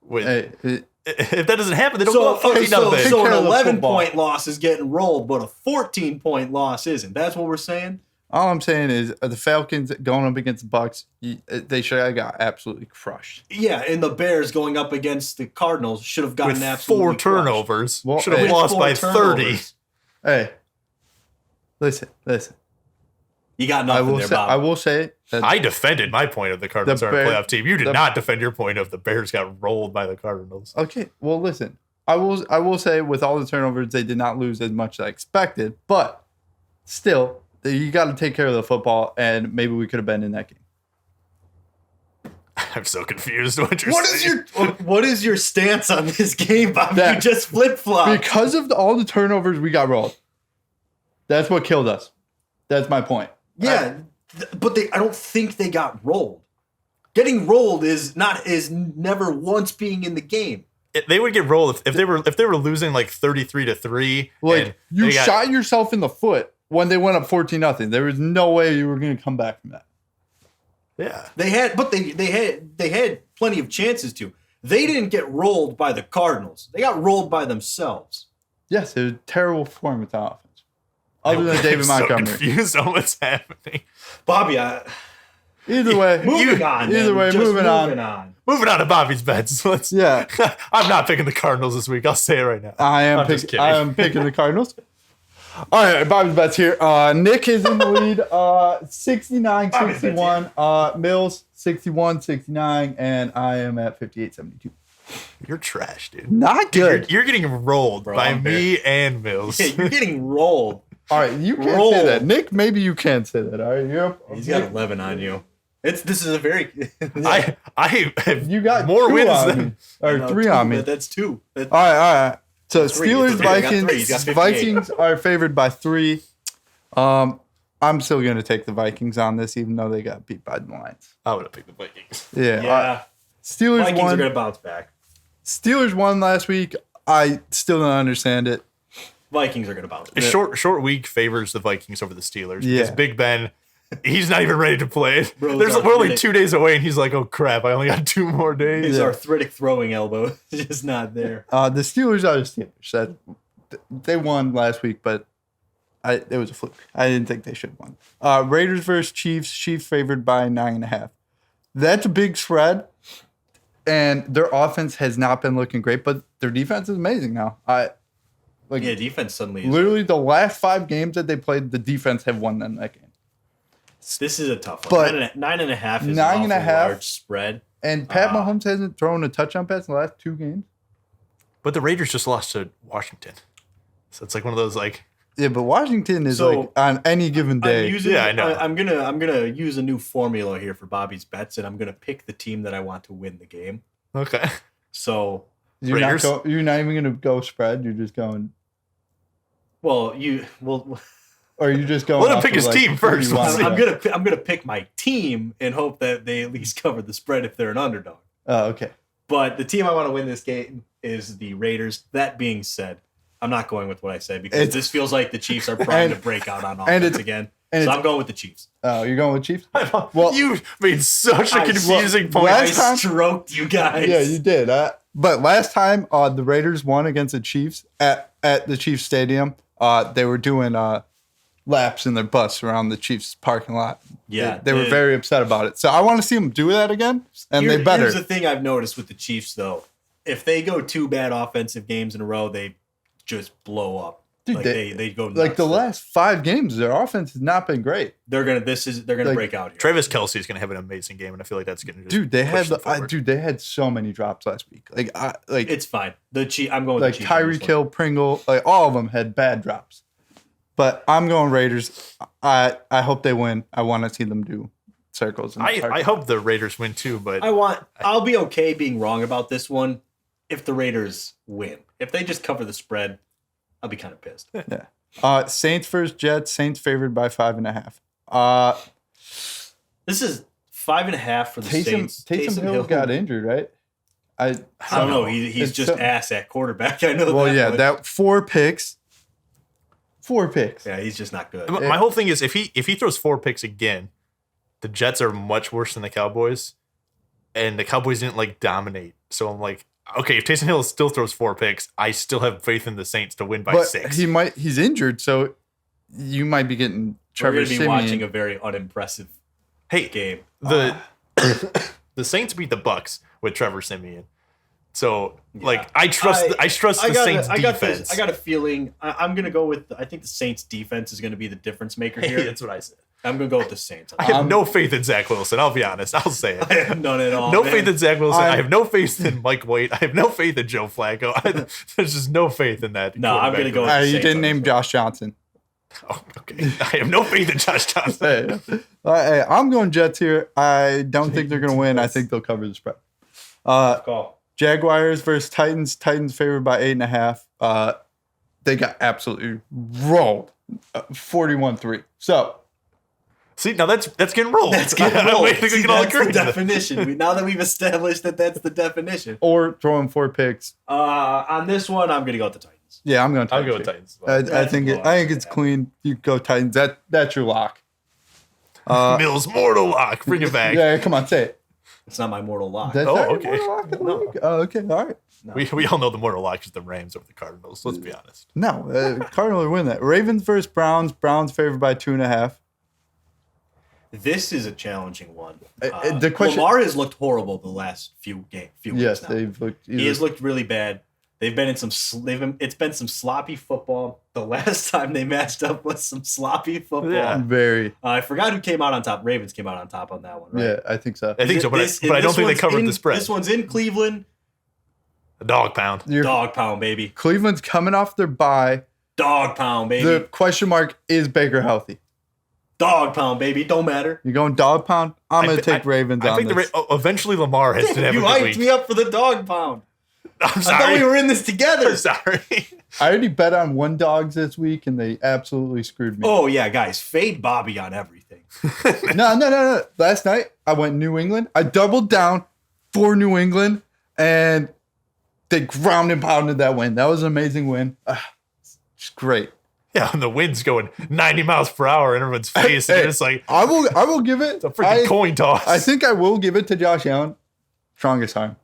S3: If that doesn't happen, they don't go up 14-0.
S1: So an 11-point loss is getting rolled, but a 14-point loss isn't. That's what we're saying?
S2: All I'm saying is the Falcons going up against the Bucks, they should have got absolutely crushed.
S1: Yeah, and the Bears going up against the Cardinals should have gotten absolutely
S3: 4 turnovers.
S2: Well,
S3: should have lost by 30.
S2: Hey, listen.
S1: You got nothing there, Bob.
S2: I will say that
S3: I defended my point of the Cardinals are a playoff team. You did not defend your point of the Bears got rolled by the Cardinals.
S2: Okay, well, listen. I will say with all the turnovers, they did not lose as much as I expected, but still, you got to take care of the football, and maybe we could have been in that game.
S3: I'm so confused. What
S1: is your stance on this game, Bob? You just flip-flop.
S2: Because of all the turnovers we got rolled. That's what killed us. That's my point.
S1: Yeah, but I don't think they got rolled. Getting rolled is never once being in the game.
S3: They would get rolled if they were losing like 33-3.
S2: Like you shot yourself in the foot when they went up 14-0. There was no way you were going to come back from that.
S3: Yeah,
S1: they had plenty of chances to. They didn't get rolled by the Cardinals. They got rolled by themselves.
S2: Yes, it was a terrible performance on offense. Other than David Montgomery.
S3: So confused on what's happening,
S1: Bobby.
S2: Either way, moving on.
S3: Moving on to Bobby's bets.
S2: Yeah,
S3: I'm not picking the Cardinals this week. I'll say it right now.
S2: I am picking the Cardinals. All right, Bobby's bets here. Nick is in the lead, 69-61. Mills 61-69, and I am at 58-72.
S3: You're trash, dude.
S2: Not good.
S3: You're getting rolled by me and Mills.
S1: Yeah, you're getting rolled.
S2: All right, you can't say that. Nick, maybe you can say that. All right, yep.
S1: He's got 11 on you. This is a very.
S3: I have
S2: you got
S3: more wins
S2: than or 3 on me.
S1: That's 2.
S2: All right. So Steelers, Vikings are favored by 3. I'm still going to take the Vikings on this, even though they got beat by the Lions.
S3: I would have picked the Vikings.
S2: Yeah. Steelers
S1: Vikings
S2: won.
S1: Are going to bounce back.
S2: Steelers won last week. I still don't understand it.
S1: Vikings are going to bounce back.
S3: A short week favors the Vikings over the Steelers because
S2: Yeah.
S3: Big Ben, he's not even ready to play.
S1: Bro,
S3: we're only 2 days away, and he's like, "Oh crap! I only got 2 more days."
S1: His arthritic throwing elbow is just not there.
S2: The Steelers are the Steelers. They won last week, but it was a fluke. I didn't think they should have won. Raiders versus Chiefs. Chiefs favored by 9.5. That's a big spread, and their offense has not been looking great, but their defense is amazing now.
S1: Defense suddenly is.
S2: Literally the last 5 games that they played, the defense have won them that game.
S1: This is a tough one.
S2: But
S1: 9.5 is
S2: 9.5
S1: a large spread.
S2: And Pat Mahomes hasn't thrown a touchdown pass in the last 2 games.
S3: But the Raiders just lost to Washington, so it's like one of those like.
S2: Yeah, but Washington is like on any given day.
S3: I know.
S1: I'm gonna use a new formula here for Bobby's bets, and I'm gonna pick the team that I want to win the game.
S3: Okay.
S1: So
S2: you're not even gonna go spread. You're just going.
S1: Or
S2: you just going.
S3: Let him pick his team first.
S1: I'm gonna pick my team and hope that they at least cover the spread if they're an underdog.
S2: Oh, okay.
S1: But the team I want to win this game is the Raiders. That being said, I'm not going with what I said because this feels like the Chiefs are primed to break out on offense again. So I'm going with the Chiefs.
S2: Oh, you're going with Chiefs?
S3: Well, you made such a confusing point.
S1: I stroked you guys.
S2: Yeah, you did. But last time the Raiders won against the Chiefs at the Chiefs Stadium, they were doing laps in their bus around the Chiefs parking lot.
S1: Yeah.
S2: They were very upset about it. So I want to see them do that again, and they better.
S1: Here's the thing I've noticed with the Chiefs, though. If they go 2 bad offensive games in a row, they just blow up.
S2: Dude,
S1: they go nuts.
S2: Like the last 5 games, their offense has not been great.
S1: They're gonna break out here.
S3: Travis Kelce is gonna have an amazing game, and I feel like that's gonna.
S2: They had so many drops last week.
S1: It's fine. I'm going with the Chiefs.
S2: Tyreek Hill, Pringle, all of them had bad drops. But I'm going Raiders. I hope they win. I want to see them do circles.
S3: I hope the Raiders win too, but
S1: I'll be okay being wrong about this one if the Raiders win. If they just cover the spread, I'll be kind of pissed.
S2: Yeah. Saints versus Jets. Saints favored by 5.5.
S1: This is 5.5 for the Saints.
S2: Taysom Hill got injured, right?
S1: I don't know. He's just ass at quarterback. I know.
S2: Well, that 4 picks. 4 picks.
S1: Yeah, he's just not good.
S3: My whole thing is if he throws 4 picks again, the Jets are much worse than the Cowboys, and the Cowboys didn't like dominate. So I'm like, okay, if Taysom Hill still throws 4 picks, I still have faith in the Saints to win by 6.
S2: He's injured, so you might be getting Trevor
S1: We're going to be
S2: Siemian.
S1: watching a very unimpressive game.
S3: The Saints beat the Bucks with Trevor Siemian. So, I trust the Saints defense.
S1: I got a feeling I'm going to go with, I think the Saints defense is going to be the difference maker here.
S3: That's what I said.
S1: I'm going to go with the Saints.
S3: I have no faith in Zach Wilson. I'll be honest. I'll say it.
S1: I have none at all.
S3: No faith in Zach Wilson. I have no faith in Mike White. I have no faith in Joe Flacco. There's just no faith in that.
S1: No, I'm going to go with the Saints.
S2: You didn't name Josh Johnson.
S3: Oh, okay. I have no faith in Josh Johnson.
S2: Hey, I'm going Jets here. I don't think they're going to win. I think they'll cover the spread. Jaguars versus Titans. Titans favored by 8.5. They got absolutely rolled, 41-3. So,
S3: see, now that's getting rolled.
S1: That's getting rolled. That's the definition. Now that we've established that's the definition.
S2: Or throwing 4 picks.
S1: On this one, I'm going to go with the Titans.
S2: Yeah, I'm going to.
S3: I'll go with Titans.
S2: I think it's clean. You go Titans. That's your lock.
S3: Mills mortal lock. Bring it back.
S2: Yeah, come on, say it.
S1: It's not my mortal lock.
S3: Okay.
S2: Okay, all right.
S3: No. We all know the mortal lock is the Rams over the Cardinals. Let's be honest.
S2: No, Cardinals win that. Ravens versus Browns. Browns favored by 2.5.
S1: This is a challenging one.
S2: The question,
S1: Lamar has looked horrible the last few weeks now.
S2: Yes, they've looked.
S1: He has looked really bad. They've been in it's been some sloppy football. The last time they matched up was some sloppy football.
S2: Yeah, very.
S1: I forgot who came out on top. Ravens came out on top on that one, right?
S2: Yeah, I think so.
S3: I think so, but I don't think they covered the spread.
S1: This one's in Cleveland.
S3: A dog pound.
S1: Dog pound, baby.
S2: Cleveland's coming off their bye.
S1: Dog pound, baby.
S2: The question mark is Baker healthy?
S1: Dog pound, baby. Don't matter.
S2: You're going dog pound? I'm going to take Ravens on this.
S3: Eventually Lamar has to have a good week.
S1: You hyped me up for the dog pound.
S3: I'm sorry.
S1: I thought we were in this together.
S3: I'm sorry.
S2: I already bet on 1 dogs this week, and they absolutely screwed me.
S1: Oh, yeah, guys. Fade Bobby on everything.
S2: No. Last night, I went New England. I doubled down for New England, and they ground and pounded that win. That was an amazing win. It's great.
S3: Yeah, and the wind's going 90 miles per hour in everyone's face. And it's like,
S2: I will give it.
S3: It's a freaking coin toss.
S2: I think I will give it to Josh Allen. Strongest arm.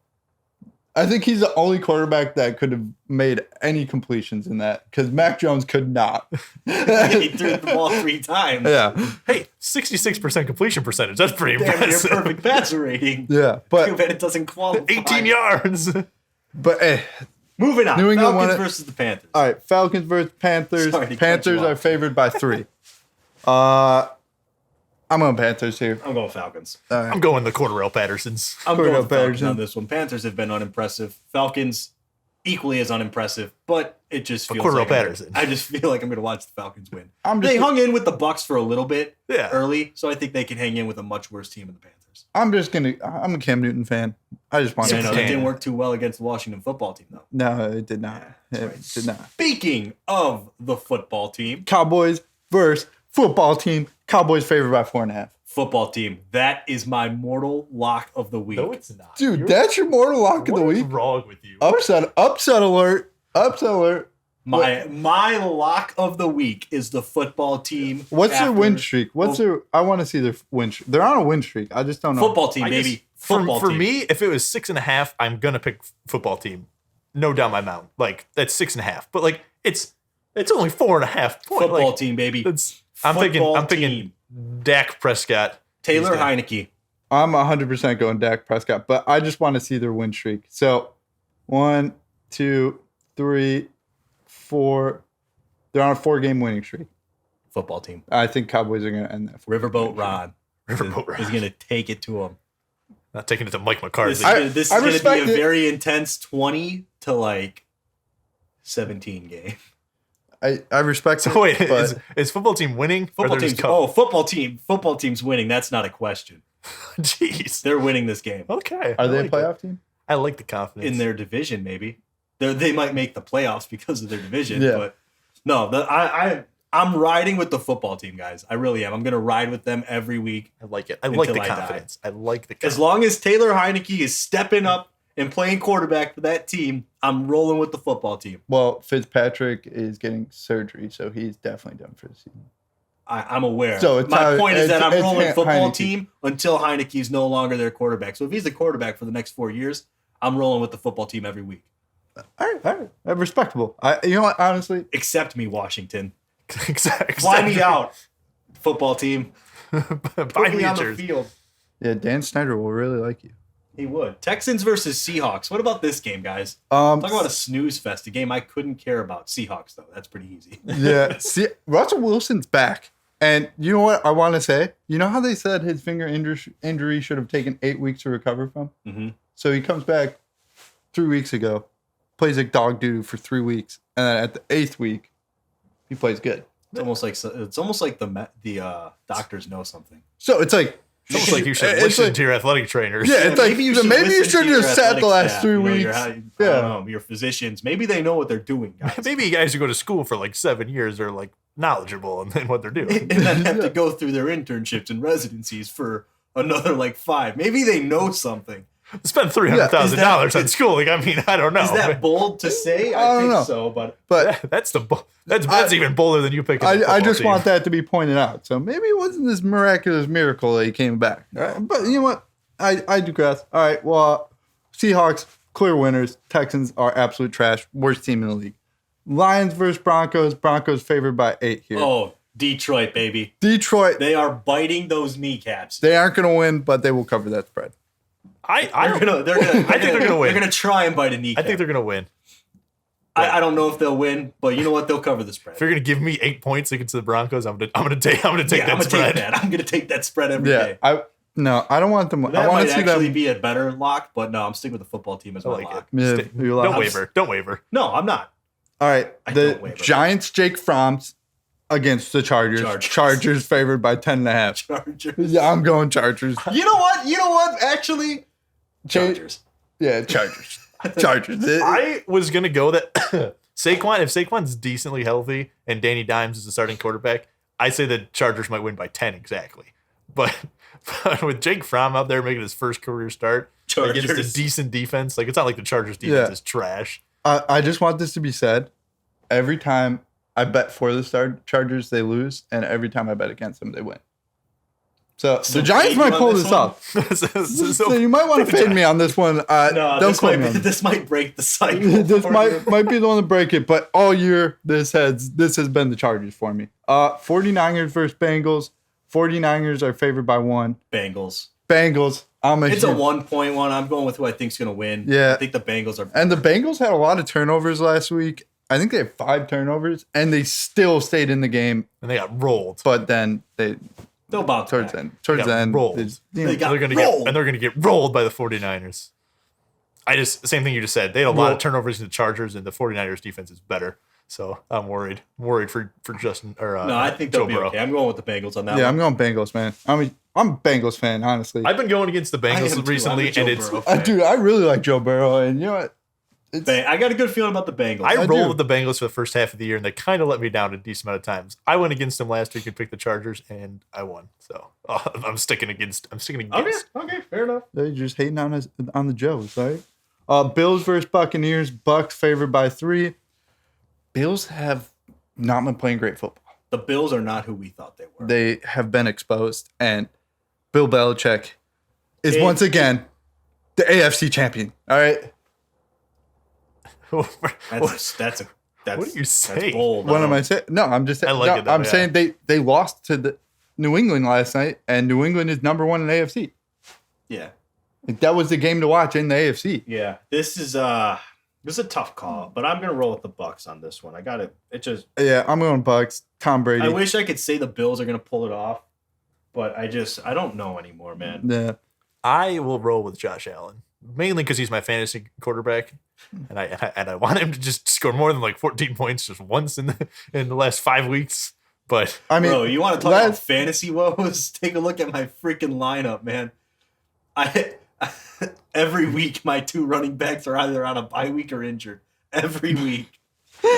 S2: I think he's the only quarterback that could have made any completions in that because Mac Jones could not.
S1: He threw the ball 3 times.
S2: Yeah.
S3: Hey, 66% completion percentage. That's pretty impressive.
S1: Your perfect passer rating.
S2: Yeah, but
S1: too bad it doesn't qualify.
S3: 18 yards.
S2: But
S1: moving on.
S2: New England
S1: Falcons versus the Panthers.
S2: All right, Falcons versus Panthers. Panthers are favored by 3. I'm going Panthers here.
S1: I'm going Falcons.
S2: Right.
S3: I'm going the Cordarrelle Pattersons.
S1: I'm going Falcons on this one. Panthers have been unimpressive. Falcons equally as unimpressive, but it just feels
S3: Cordarrelle
S1: like
S3: Patterson.
S1: I just feel like I'm going to watch the Falcons win.
S2: They
S1: hung in with the Bucs for a little bit early, so I think they can hang in with a much worse team than the Panthers.
S2: I'm a Cam Newton fan. I just want to.
S1: It didn't work too well against the Washington football team, though.
S2: No, it did not. Did not.
S1: Speaking of the football team,
S2: Cowboys versus football team. Cowboys favored by 4.5.
S1: Football team. That is my mortal lock of the week.
S3: No, it's not.
S2: Dude, that's your mortal lock of the week.
S3: What's wrong with you?
S2: Upset alert.
S1: My lock of the week is the football team.
S2: What's their win streak? I want to see their win streak. They're on a win streak. I just don't know.
S1: Football team, baby.
S3: For me, if it was 6.5, I'm gonna pick football team. No doubt my mind. Like that's 6.5. But like it's only 4.5.
S1: Football team, baby.
S3: I'm thinking Dak Prescott.
S1: Taylor Heineke.
S2: I'm 100% going Dak Prescott, but I just want to see their win streak. So 1, 2, 3, 4. They're on a 4-game winning streak.
S1: Football team.
S2: I think Cowboys are going to end that.
S1: Riverboat Ron.
S3: Riverboat Ron
S1: is going to take it to him.
S3: Not taking it to Mike McCarthy.
S1: This is going to be a very intense 20 to 17 game.
S2: I respect it.
S3: So wait,
S2: but
S3: is football team winning?
S1: Football team's winning. That's not a question.
S3: Jeez.
S1: They're winning this game.
S3: Okay.
S2: Are they a playoff team?
S3: I like the confidence.
S1: In their division, maybe. They might make the playoffs because of their division.
S2: Yeah.
S1: But no, I'm riding with the football team, guys. I really am. I'm going to ride with them every week.
S3: I like it. I like the confidence.
S1: As long as Taylor Heineke is stepping up and playing quarterback for that team, I'm rolling with the football team.
S2: Well, Fitzpatrick is getting surgery, so he's definitely done for the season.
S1: I'm aware.
S2: So
S1: my point is that I'm rolling football
S2: Heineke.
S1: team until Heineke's no longer their quarterback. So if he's the quarterback for the next 4 years, I'm rolling with the football team every week.
S2: All right. Respectable. You know what? Honestly,
S1: Accept me, Washington.
S3: Exactly.
S1: Fly me out, football team.
S3: Buy
S1: Put
S3: me
S1: me
S3: a
S1: on the
S3: jersey.
S1: field.
S2: yeah, Dan Snyder will really like you.
S1: He would. Texans versus Seahawks. What about this game, guys? Talk about a snooze fest. A game I couldn't care about. Seahawks, though. That's pretty easy.
S2: Yeah. See, Russell Wilson's back. And you know what I want to say? You know how they said his finger injury should have taken 8 weeks to recover from?
S1: Mm-hmm.
S2: So he comes back 3 weeks ago, plays like dog doo for 3 weeks, and then at the 8th week, he plays good.
S1: It's almost like the doctors know something.
S2: So it's like
S3: It's almost like you should listen to your athletic trainers.
S2: Yeah, it's like maybe you should
S1: listen to
S2: have sat the last 3 weeks.
S1: I don't know, your physicians. Maybe they know what they're doing, guys.
S3: Maybe you guys who go to school for like 7 years are like knowledgeable in what they're doing.
S1: And then have to go through their internships and residencies for another like 5. Maybe they know something.
S3: Spend $300,000 on schooling. I mean, I don't know.
S1: Is that bold to say? I think
S2: know.
S1: so, but
S3: that's even bolder than you picking.
S2: I just want that to be pointed out. So maybe it wasn't this miraculous miracle that he came back. Right? But you know what? I digress. All right. Well, Seahawks, clear winners. Texans are absolute trash. Worst team in the league. Lions versus Broncos. Broncos favored by 8 here.
S1: Oh, Detroit, baby.
S2: Detroit.
S1: They are biting those kneecaps.
S2: They aren't going to win, but they will cover that spread.
S3: I think they're gonna win.
S1: They're gonna try and bite a kneecap.
S3: I think they're gonna win.
S1: I don't know if they'll win, but you know what? They'll cover the spread.
S3: If you're gonna give me 8 points against the Broncos, I'm gonna take that spread.
S1: I'm gonna take that spread every day.
S2: I don't want them.
S1: That
S2: I want
S1: might
S2: to see
S1: actually
S2: them.
S1: be a better lock, but no, I'm sticking with the football team as my lock.
S2: Yeah,
S3: Don't waver.
S1: No, I'm not.
S2: All right,
S1: don't waver.
S2: Giants, Jake Fromm's against the Chargers. Chargers favored by 10.5.
S1: Chargers.
S2: Yeah, I'm going Chargers.
S1: You know what? Actually, Chargers.
S2: Yeah, Chargers. Chargers.
S3: I was gonna go that Saquon. If Saquon's decently healthy and Danny Dimes is the starting quarterback, I say the Chargers might win by 10 exactly. But with Jake Fromm out there making his first career start against a decent defense, like it's not like the Chargers defense is trash.
S2: I just want this to be said. Every time I bet for the Chargers, they lose, and every time I bet against them, they win. So the Giants might pull this off. So you might want to fade me on this one.
S1: This might break the cycle.
S2: This might be the one to break it, but all year this has been the Chargers for me. 49ers versus Bengals. 49ers are favored by 1.
S1: Bengals.
S2: It's
S1: a 1-point one. I'm going with who I think's going to win.
S2: Yeah.
S1: I think the Bengals are better.
S2: And the Bengals had a lot of turnovers last week. I think they had 5 turnovers, and they still stayed in the game.
S3: And they got rolled.
S2: But then
S1: they'll bounce
S2: towards
S1: back.
S2: the end.
S3: Rolled.
S1: They got
S3: they're going to get rolled by the 49ers. Same thing you just said. They had a lot of turnovers in the Chargers, and the 49ers defense is better. So I'm worried. I'm worried for Justin or
S1: no, I think they'll be okay. I'm going with the Bengals on that one.
S2: Yeah, I'm going Bengals, man. I'm a Bengals fan, honestly.
S3: I've been going against the Bengals recently, and it's
S2: dude, I really like Joe Burrow, and you know what?
S1: I got a good feeling about the Bengals.
S3: I rolled with the Bengals for the first half of the year, and they kind of let me down a decent amount of times. I went against them last week and picked the Chargers, and I won. So I'm sticking against.
S1: Okay, fair enough.
S2: They're just hating on the Joes, right? Bills versus Buccaneers. Bucks favored by 3. Bills have not been playing great football.
S1: The Bills are not who we thought they were.
S2: They have been exposed, and Bill Belichick is once again the AFC champion. All right.
S1: That's
S3: what are you saying?
S1: Bold.
S2: What am I saying? No, I'm just saying. I'm saying they lost to the New England last night, and New England is number 1 in AFC.
S1: Yeah.
S2: That was the game to watch in the AFC.
S1: Yeah. This is a tough call, but I'm gonna roll with the Bucks on this one.
S2: I'm going Bucks. Tom Brady.
S1: I wish I could say the Bills are gonna pull it off, but I don't know anymore, man.
S2: Yeah.
S3: I will roll with Josh Allen. mainly because he's my fantasy quarterback, and I want him to just score more than like 14 points just once in the last 5 weeks. But
S1: I mean, bro, you want to talk about fantasy woes? Take a look at my freaking lineup, man. Every week my 2 running backs are either on a bye week or injured. Every week.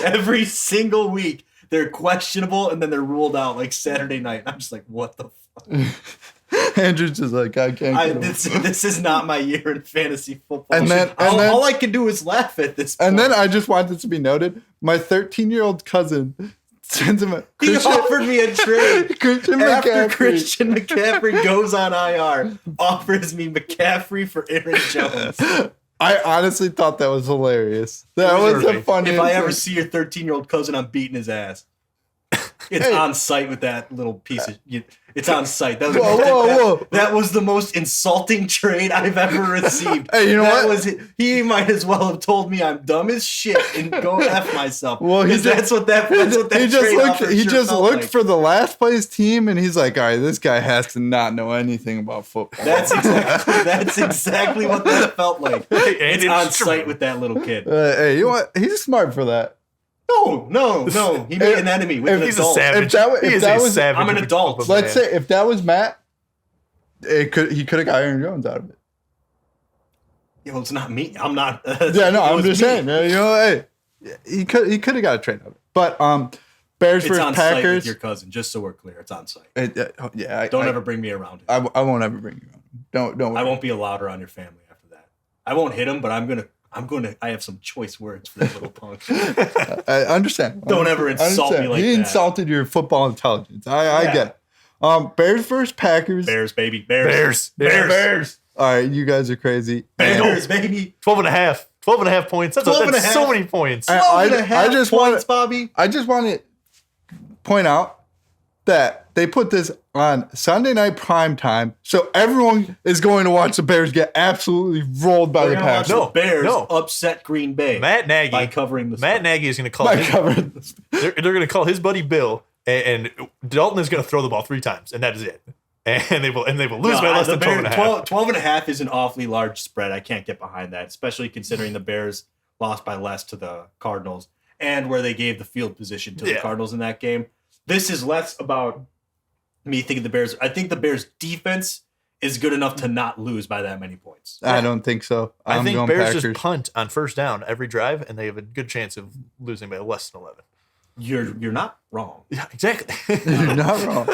S1: Every single week. They're questionable and then they're ruled out like Saturday night. I'm just like, what the fuck?
S2: Andrew's just like, I can't.
S1: This is not my year in fantasy football.
S2: And then
S1: all I can do is laugh at this point.
S2: And then I just want this to be noted. My 13-year-old cousin sends him
S1: he offered me a trade.
S2: After
S1: Christian McCaffrey goes on IR, offers me McCaffrey for Aaron Jones.
S2: I honestly thought that was hilarious. That was a funny.
S1: If I ever see your 13-year-old cousin, I'm beating his ass. It's on site with that little piece of. It's on site. That was the most insulting trade I've ever received.
S2: Hey, you know what?
S1: He might as well have told me I'm dumb as shit and go F myself.
S2: Well,
S1: that's what that
S2: he just looked for the last place team, and he's like, all right, this guy has to not know anything about football.
S1: That's exactly what that felt like. It's on site with that little kid.
S2: Hey, you know what? He's smart for that.
S1: No. He made an enemy with an
S3: he's
S1: adult.
S3: A savage.
S2: If that was,
S3: savage.
S1: I'm an adult.
S2: Let's say if that was Matt, he could have got Aaron Jones out of it.
S1: Yeah, well, it's not me. I'm not.
S2: I'm just saying. You know, hey, he could have got a trade out of it. But Bears versus
S1: on
S2: Packers.
S1: Site with your cousin, just so we're clear, it's on site. Don't ever bring me around.
S2: I won't ever bring you around. Don't.
S1: I won't be allowed around your family after that. I won't hit him, but I'm gonna. I have some choice words for that little punk.
S2: I understand.
S1: Don't ever insult me like that.
S2: He insulted your football intelligence. I get it. Bears versus Packers.
S1: Bears, baby.
S3: Bears.
S2: All right, you guys are crazy.
S1: Bears, baby.
S3: 12.5. 12.5 points. That's so many points.
S2: I just want
S1: Bobby.
S2: I just want to point out that they put this on Sunday night prime time, so everyone is going to watch the Bears get absolutely rolled by the Packers.
S1: The Bears upset Green Bay.
S3: Matt Nagy
S1: by covering the
S3: Matt Nagy is going to call they're going to call his buddy Bill, and Dalton is going to throw the ball 3 times, and that is it. And they will lose by less than 12.5.
S1: 12.5 is an awfully large spread. I can't get behind that, especially considering the Bears lost by less to the Cardinals and where they gave the field position to the Cardinals in that game. This is less about me thinking the Bears. I think the Bears' defense is good enough to not lose by that many points.
S2: I don't think so.
S3: I think Bears Packers. Just punt on first down every drive, and they have a good chance of losing by less than 11.
S1: You're not wrong.
S3: Yeah, exactly.
S2: You're not wrong.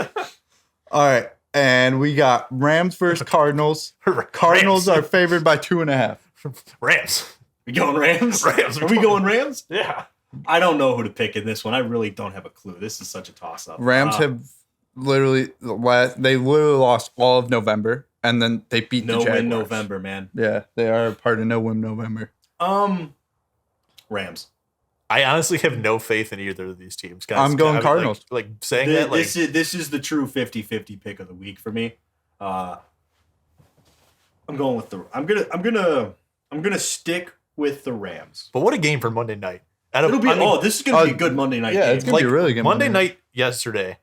S2: All right, and we got Rams versus Cardinals. Cardinals are favored by 2.5.
S3: Rams.
S1: We going Rams?
S3: Rams.
S1: Are we going Rams?
S3: Yeah.
S1: I don't know who to pick in this one. I really don't have a clue. This is such a toss-up.
S2: Rams have literally lost all of November, and then they beat the Jaguars.
S1: No win November, man.
S2: Yeah, they are part of no win November.
S1: Rams.
S3: I honestly have no faith in either of these teams, guys.
S2: I'm going Cardinals.
S3: Like saying that, like
S1: this is the true 50-50 pick of the week for me. I'm going with I'm gonna stick with the Rams.
S3: But what a game for Monday night!
S1: This is gonna be a good Monday night game.
S2: It's gonna be a really good
S3: Monday night yesterday.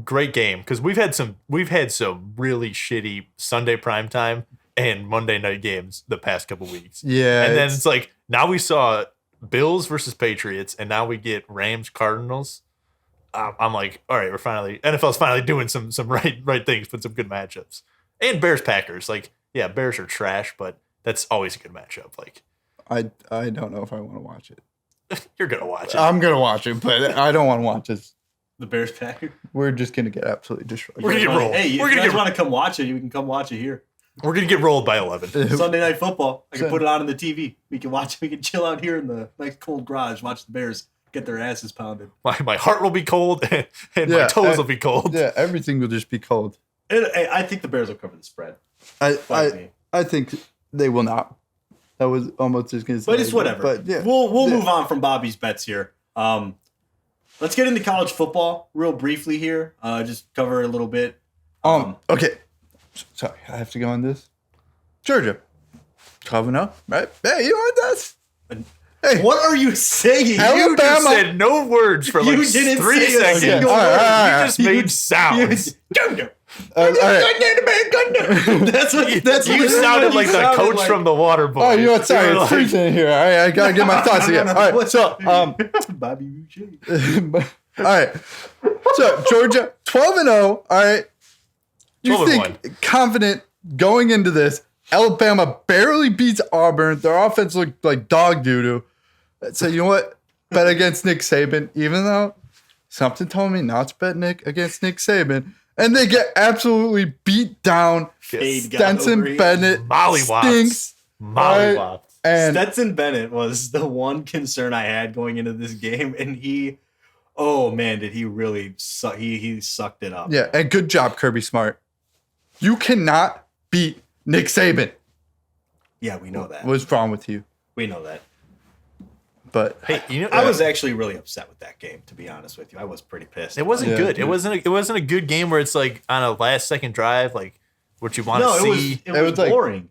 S3: Great game because we've had some really shitty Sunday primetime and Monday night games the past couple weeks.
S2: Yeah,
S3: and then it's like now we saw Bills versus Patriots, and now we get Rams Cardinals. I'm like, all right, NFL's finally doing some right things, put some good matchups. And Bears Packers, like, yeah, Bears are trash, but that's always a good matchup. Like,
S2: I don't know if I want to watch it.
S3: You're gonna watch it.
S2: I'm gonna watch it, but I don't want to watch this.
S1: The Bears Packers.
S2: We're just gonna get absolutely destroyed.
S3: We're gonna get rolled.
S1: Hey, if you guys want to come watch it, you can come watch it here.
S3: We're gonna get rolled by 11.
S1: Sunday Night Football. I can put it on the TV. We can watch it. We can chill out here in the nice cold garage. Watch the Bears get their asses pounded.
S3: My heart will be cold, and my toes will be cold.
S2: Yeah, everything will just be cold.
S1: And I think the Bears will cover the spread.
S2: I think they will not. That was almost just going to say.
S1: But it's whatever.
S2: But yeah,
S1: we'll move on from Bobby's bets here. Let's get into college football real briefly here. Just cover a little bit.
S2: Okay. Sorry, I have to go on this. Georgia. 12-0, right? Hey, you want this?
S1: Hey, what are you saying?
S2: Alabama.
S3: You just said no words for like 3 seconds.
S1: Okay.
S3: You just made sounds.
S2: All right.
S1: That's what
S3: You sounded like the coach from the Water Boys.
S2: Oh, you know what? Sorry,
S3: You were
S2: it's freezing in here. All right, I gotta get my thoughts again. All right, so
S1: Bobby Boucher.
S2: all right, so Georgia 12-0. All right, you
S3: 12-1.
S2: think confident going into this? Alabama barely beats Auburn. Their offense looked like dog doo-doo. So you know what? Bet against Nick Saban, even though something told me not to bet against Nick Saban. And they get absolutely beat down. Stetson Bennett stinks.
S3: Mollywops.
S2: And
S1: Stetson Bennett was the one concern I had going into this game, and did he really suck? He sucked it up.
S2: Yeah, and good job, Kirby Smart. You cannot beat Nick Saban.
S1: Yeah, we know that.
S2: What's wrong with you?
S1: We know that.
S2: But
S3: hey,
S1: I was actually really upset with that game, to be honest with you. I was pretty pissed.
S3: It wasn't good. It wasn't a good game where it's like on a last second drive, like what you want to see.
S1: It was boring.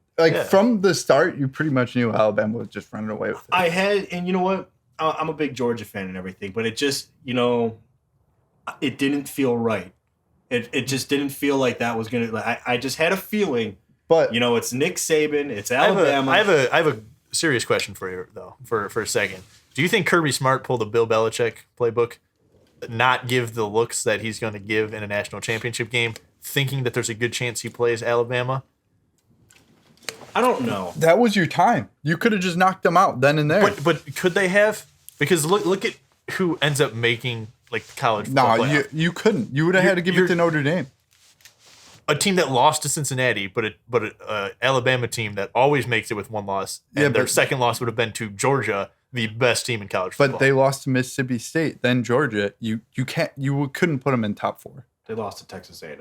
S2: From the start, you pretty much knew Alabama was just running away with it.
S1: And you know what? I'm a big Georgia fan and everything, but it just, it didn't feel right. It just didn't feel like that was gonna. I just had a feeling.
S2: But
S1: it's Nick Saban. It's Alabama.
S3: I have a serious question for you though. For a second, do you think Kirby Smart pulled a Bill Belichick playbook, not give the looks that he's going to give in a national championship game, thinking that there's a good chance he plays Alabama?
S1: I don't know.
S2: That was your time. You could have just knocked them out then and there.
S3: But could they have? Because look at who ends up making like the college football playoff.
S2: You couldn't. You would have had to give it to Notre Dame.
S3: A team that lost to Cincinnati, but a Alabama team that always makes it with one loss, and their second loss would have been to Georgia, the best team in college football.
S2: But they lost to Mississippi State, then Georgia. You couldn't put them in top 4.
S1: They lost to Texas A&M.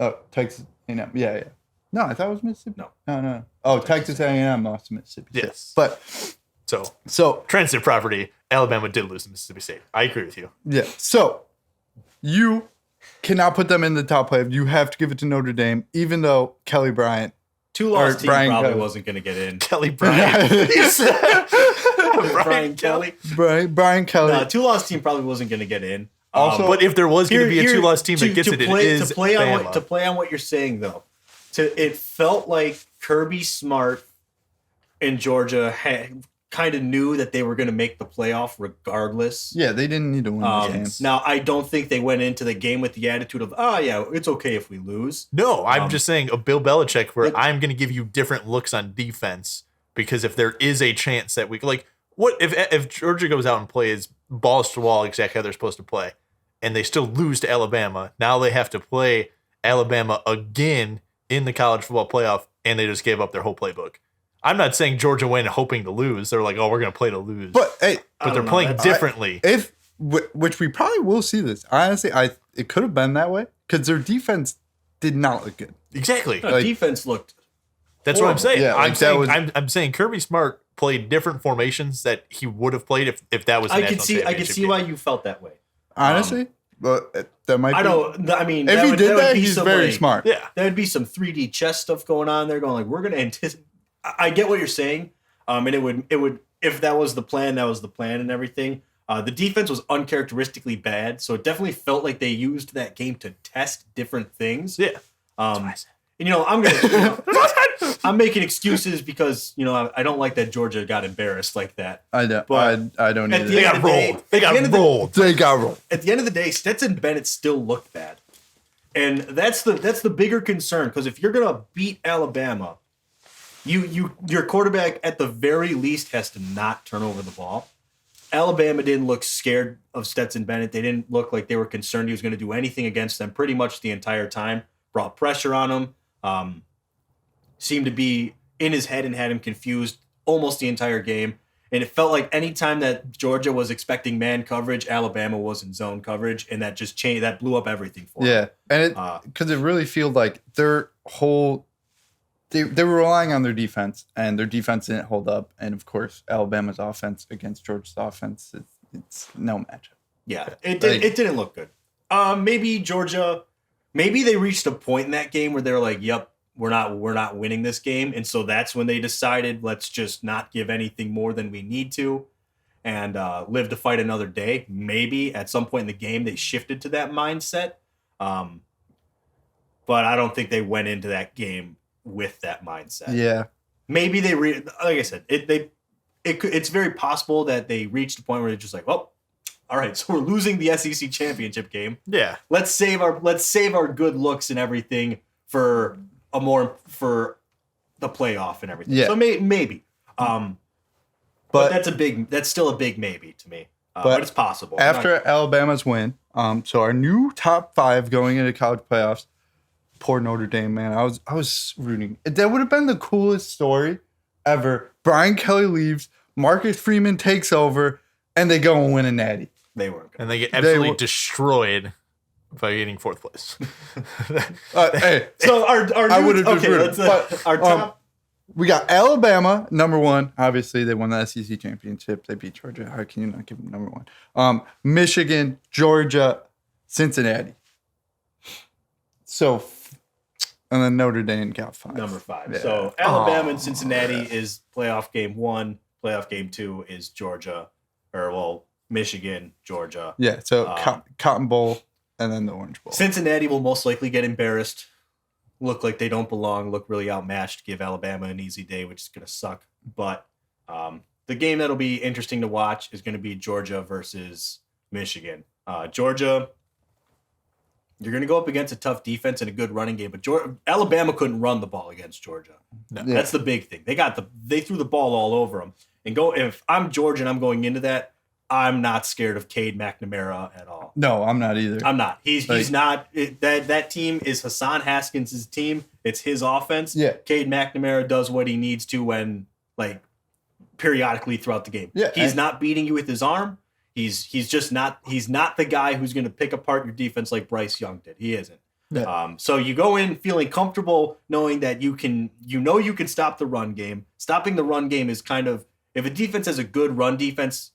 S2: Oh, Texas A&M. Yeah. No, I thought it was Mississippi.
S1: No.
S2: Oh, Texas A&M lost to Mississippi State.
S3: Yes.
S2: But so
S3: transitive property, Alabama did lose to Mississippi State. I agree with you.
S2: Yeah. So you cannot put them in the top 5. You have to give it to Notre Dame, even though Kelly Bryant.
S1: 2-loss team probably wasn't going to get in.
S3: Kelly Bryant.
S1: Brian Kelly.
S2: Brian Kelly.
S1: No, 2-loss team probably wasn't going to get in.
S2: Also,
S3: but if there was going to be a 2-loss team that gets it is
S1: to play on what you're saying though. It felt like Kirby Smart and Georgia kind of knew that they were going to make the playoff regardless.
S2: Yeah, they didn't need to win the game.
S1: Now, I don't think they went into the game with the attitude of, it's okay if we lose.
S3: No, I'm just saying a Bill Belichick where I'm going to give you different looks on defense because if there is a chance that we like, what if Georgia goes out and plays balls to wall exactly how they're supposed to play and they still lose to Alabama, now they have to play Alabama again in the college football playoff and they just gave up their whole playbook. I'm not saying Georgia went hoping to lose. They're like, we're going to play to lose.
S2: But
S3: they're playing differently.
S2: Which we probably will see this. Honestly, it could have been that way because their defense did not look good.
S3: Exactly.
S1: Defense looked.
S3: That's what I'm saying.
S2: Yeah,
S3: I'm saying Kirby Smart played different formations that he would have played if that was. I could
S1: see why you felt that way.
S2: Honestly, but that might.
S1: If
S2: he did that, he's very smart.
S1: Yeah, there would be some 3D chess stuff going on there. Going like, we're going to anticipate. I get what you're saying, and it would if that was the plan, that was the plan and everything. The defense was uncharacteristically bad, so it definitely felt like they used that game to test different things.
S3: Yeah.
S1: I'm making excuses because I don't like that Georgia got embarrassed like that.
S2: I don't either.
S3: They got rolled. They got rolled.
S1: At the end of the day, Stetson Bennett still looked bad, and that's the bigger concern because if you're gonna beat Alabama. Your quarterback at the very least has to not turn over the ball. Alabama didn't look scared of Stetson Bennett. They didn't look like they were concerned he was going to do anything against them pretty much the entire time. Brought pressure on him. Seemed to be in his head and had him confused almost the entire game. And it felt like any time that Georgia was expecting man coverage, Alabama was in zone coverage, and that just changed. That blew up everything for them.
S2: Yeah, and because it really felt like their whole. They were relying on their defense, and their defense didn't hold up. And, of course, Alabama's offense against Georgia's offense, it's no matchup.
S1: Yeah, it didn't look good. Maybe Georgia, they reached a point in that game where they're like, yep, we're not winning this game. And so that's when they decided, let's just not give anything more than we need to and live to fight another day. Maybe at some point in the game they shifted to that mindset. but I don't think they went into that game with that mindset.
S2: Yeah.
S1: Maybe they like I said, it's very possible that they reached a point where they're just like, well, all right, so we're losing the SEC championship game.
S3: Yeah.
S1: Let's save our good looks and everything for the playoff and everything.
S2: Yeah.
S1: So maybe. But that's still a big maybe to me. But it's possible.
S2: After Alabama's win, so our new top 5 going into college playoffs. Poor Notre Dame, man. I was rooting. That would have been the coolest story ever. Brian Kelly leaves, Marcus Freeman takes over, and they go and win a natty.
S1: They weren't.
S3: And they get absolutely destroyed by getting 4th place.
S2: Hey,
S1: so I would have just rooted. Our top.
S2: We got Alabama, number 1. Obviously, they won the SEC championship. They beat Georgia. How can you not give them number 1? Michigan, Georgia, Cincinnati. So, and then Notre Dame got 5.
S1: Number 5.
S2: Yeah.
S1: So Alabama and Cincinnati is playoff game 1. Playoff game 2 is Georgia, Michigan, Georgia.
S2: Yeah. So Cotton Bowl and then the Orange Bowl.
S1: Cincinnati will most likely get embarrassed, look like they don't belong, look really outmatched, give Alabama an easy day, which is going to suck. But the game that'll be interesting to watch is going to be Georgia versus Michigan. Georgia. You're going to go up against a tough defense and a good running game, but Alabama couldn't run the ball against Georgia. No. Yeah. That's the big thing. They threw the ball all over them. And if I'm Georgia and I'm going into that, I'm not scared of Cade McNamara at all.
S2: No, I'm not either.
S1: I'm not. He's not. That team is Hassan Haskins' team. It's his offense.
S2: Yeah.
S1: Cade McNamara does what he needs to when periodically throughout the game.
S2: Yeah.
S1: He's not beating you with his arm. He's just not. He's not the guy who's going to pick apart your defense like Bryce Young did. He isn't.
S2: Yeah.
S1: So you go in feeling comfortable, knowing that you can stop the run game. Stopping the run game is kind of, if a defense has a good run defense,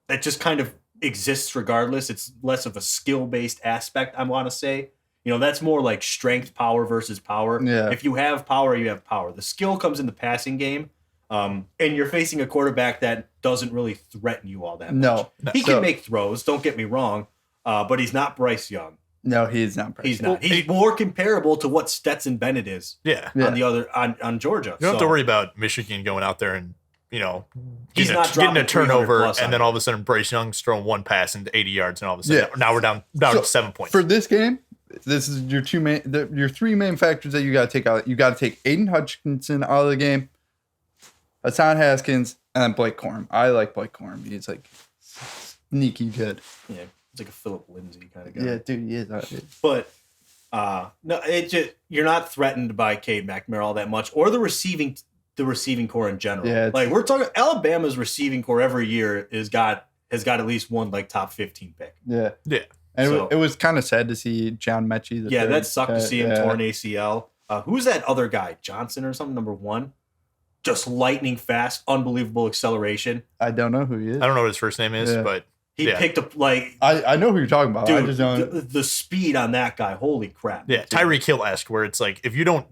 S1: that just kind of exists regardless. It's less of a skill-based aspect, I want to say. That's more like strength, power versus power.
S2: Yeah.
S1: If you have power, you have power. The skill comes in the passing game. And you're facing a quarterback that doesn't really threaten you all that much.
S2: No.
S1: He can make throws, don't get me wrong, but he's not Bryce Young.
S2: No, he is not Bryce.
S1: He's not. He's more comparable to what Stetson Bennett is.
S3: Yeah.
S1: On Georgia.
S3: You don't have to worry about Michigan going out there and,
S1: he's
S3: getting a turnover, and then all of a sudden Bryce Young's throwing one pass into 80 yards, and all of a sudden now we're down to 7 points.
S2: For this game, this is your 3 main factors that you got to take out. You got to take Aiden Hutchinson out of the game, Hassan Haskins, and then Blake Corum. I like Blake Corum. He's like sneaky good.
S1: Yeah, it's like a Philip Lindsay kind of guy.
S2: Yeah, dude, he is.
S1: But no, you're not threatened by Cade McNamara all that much, or the receiving core in general.
S2: Yeah,
S1: we're talking Alabama's receiving core every year has got at least one top 15 pick.
S2: Yeah. And it was kind of sad to see John Mechie.
S1: That sucked to see him torn ACL. Who's that other guy? Johnson or something? Number 1. Just lightning fast, unbelievable acceleration.
S2: I don't know who he is.
S3: I don't know what his first name is, but
S1: he picked up
S2: I know who you're talking about.
S1: Dude,
S2: I just don't.
S1: The speed on that guy, holy crap!
S3: Yeah, Tyreek Hill-esque, where it's like if you don't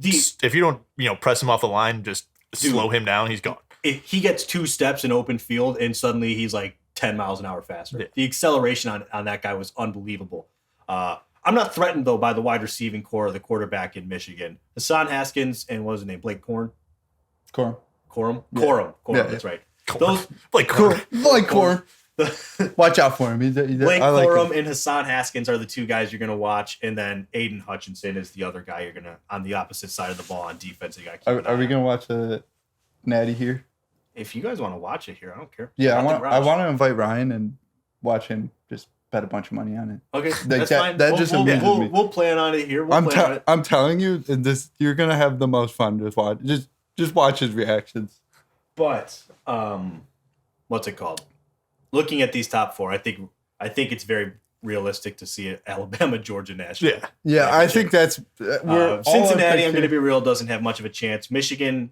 S3: press him off the line, just slow him down, he's gone.
S1: If he gets 2 steps in open field, and suddenly he's like 10 miles an hour faster. Yeah. The acceleration on that guy was unbelievable. I'm not threatened though by the wide receiving core or the quarterback in Michigan. Hassan Haskins and what was his name? Blake Corum. Corum. Yeah. That's right.
S3: Blake Corum.
S2: Watch out for him.
S1: Blake Corum and Hassan Haskins are the 2 guys you're going to watch, and then Aiden Hutchinson is the other guy you're going to, on the opposite side of the ball on defense.
S2: Are we going to watch a natty here?
S1: If you guys want to watch it here, I don't care.
S2: Yeah, I want to invite Ryan and watch him just bet a bunch of money on it.
S1: Okay, that's fine.
S2: That just amuses me.
S1: We'll plan on it here.
S2: I'm telling you, you're going to have the most fun just watch. Just watch his reactions.
S1: But what's it called? Looking at these top 4, I think it's very realistic to see it Alabama, Georgia national.
S2: Yeah. I think that's
S1: Cincinnati. I'm going to be real. Doesn't have much of a chance. Michigan.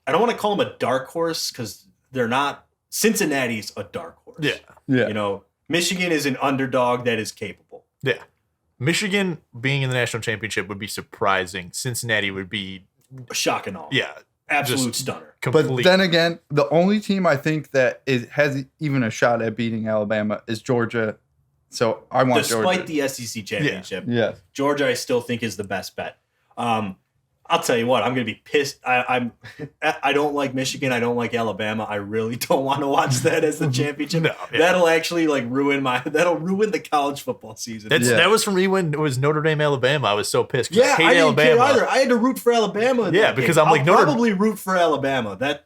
S1: I don't want to call them a dark horse because they're not. Cincinnati's a dark horse.
S2: Yeah.
S1: Michigan is an underdog that is capable.
S3: Yeah. Michigan being in the national championship would be surprising. Cincinnati would be
S1: shock and awe.
S3: Yeah.
S1: Absolute stunner.
S2: Complete. But then again, the only team I think that has even a shot at beating Alabama is Georgia So I want
S1: Despite
S2: Georgia.
S1: the SEC championship,
S2: Yeah.
S1: Georgia I still think is the best bet. I'll tell you what, I'm going to be pissed. I don't like Michigan. I don't like Alabama. I really don't want to watch that as the championship.
S3: No, yeah.
S1: That'll actually ruin the college football season.
S3: That was from me when it was Notre Dame, Alabama. I was so pissed.
S1: Yeah,
S3: I
S1: I didn't
S3: Alabama.
S1: care either. I had to root for Alabama. In
S3: Yeah,
S1: that
S3: because
S1: game.
S3: I'm like,
S1: I'll probably root for Alabama. That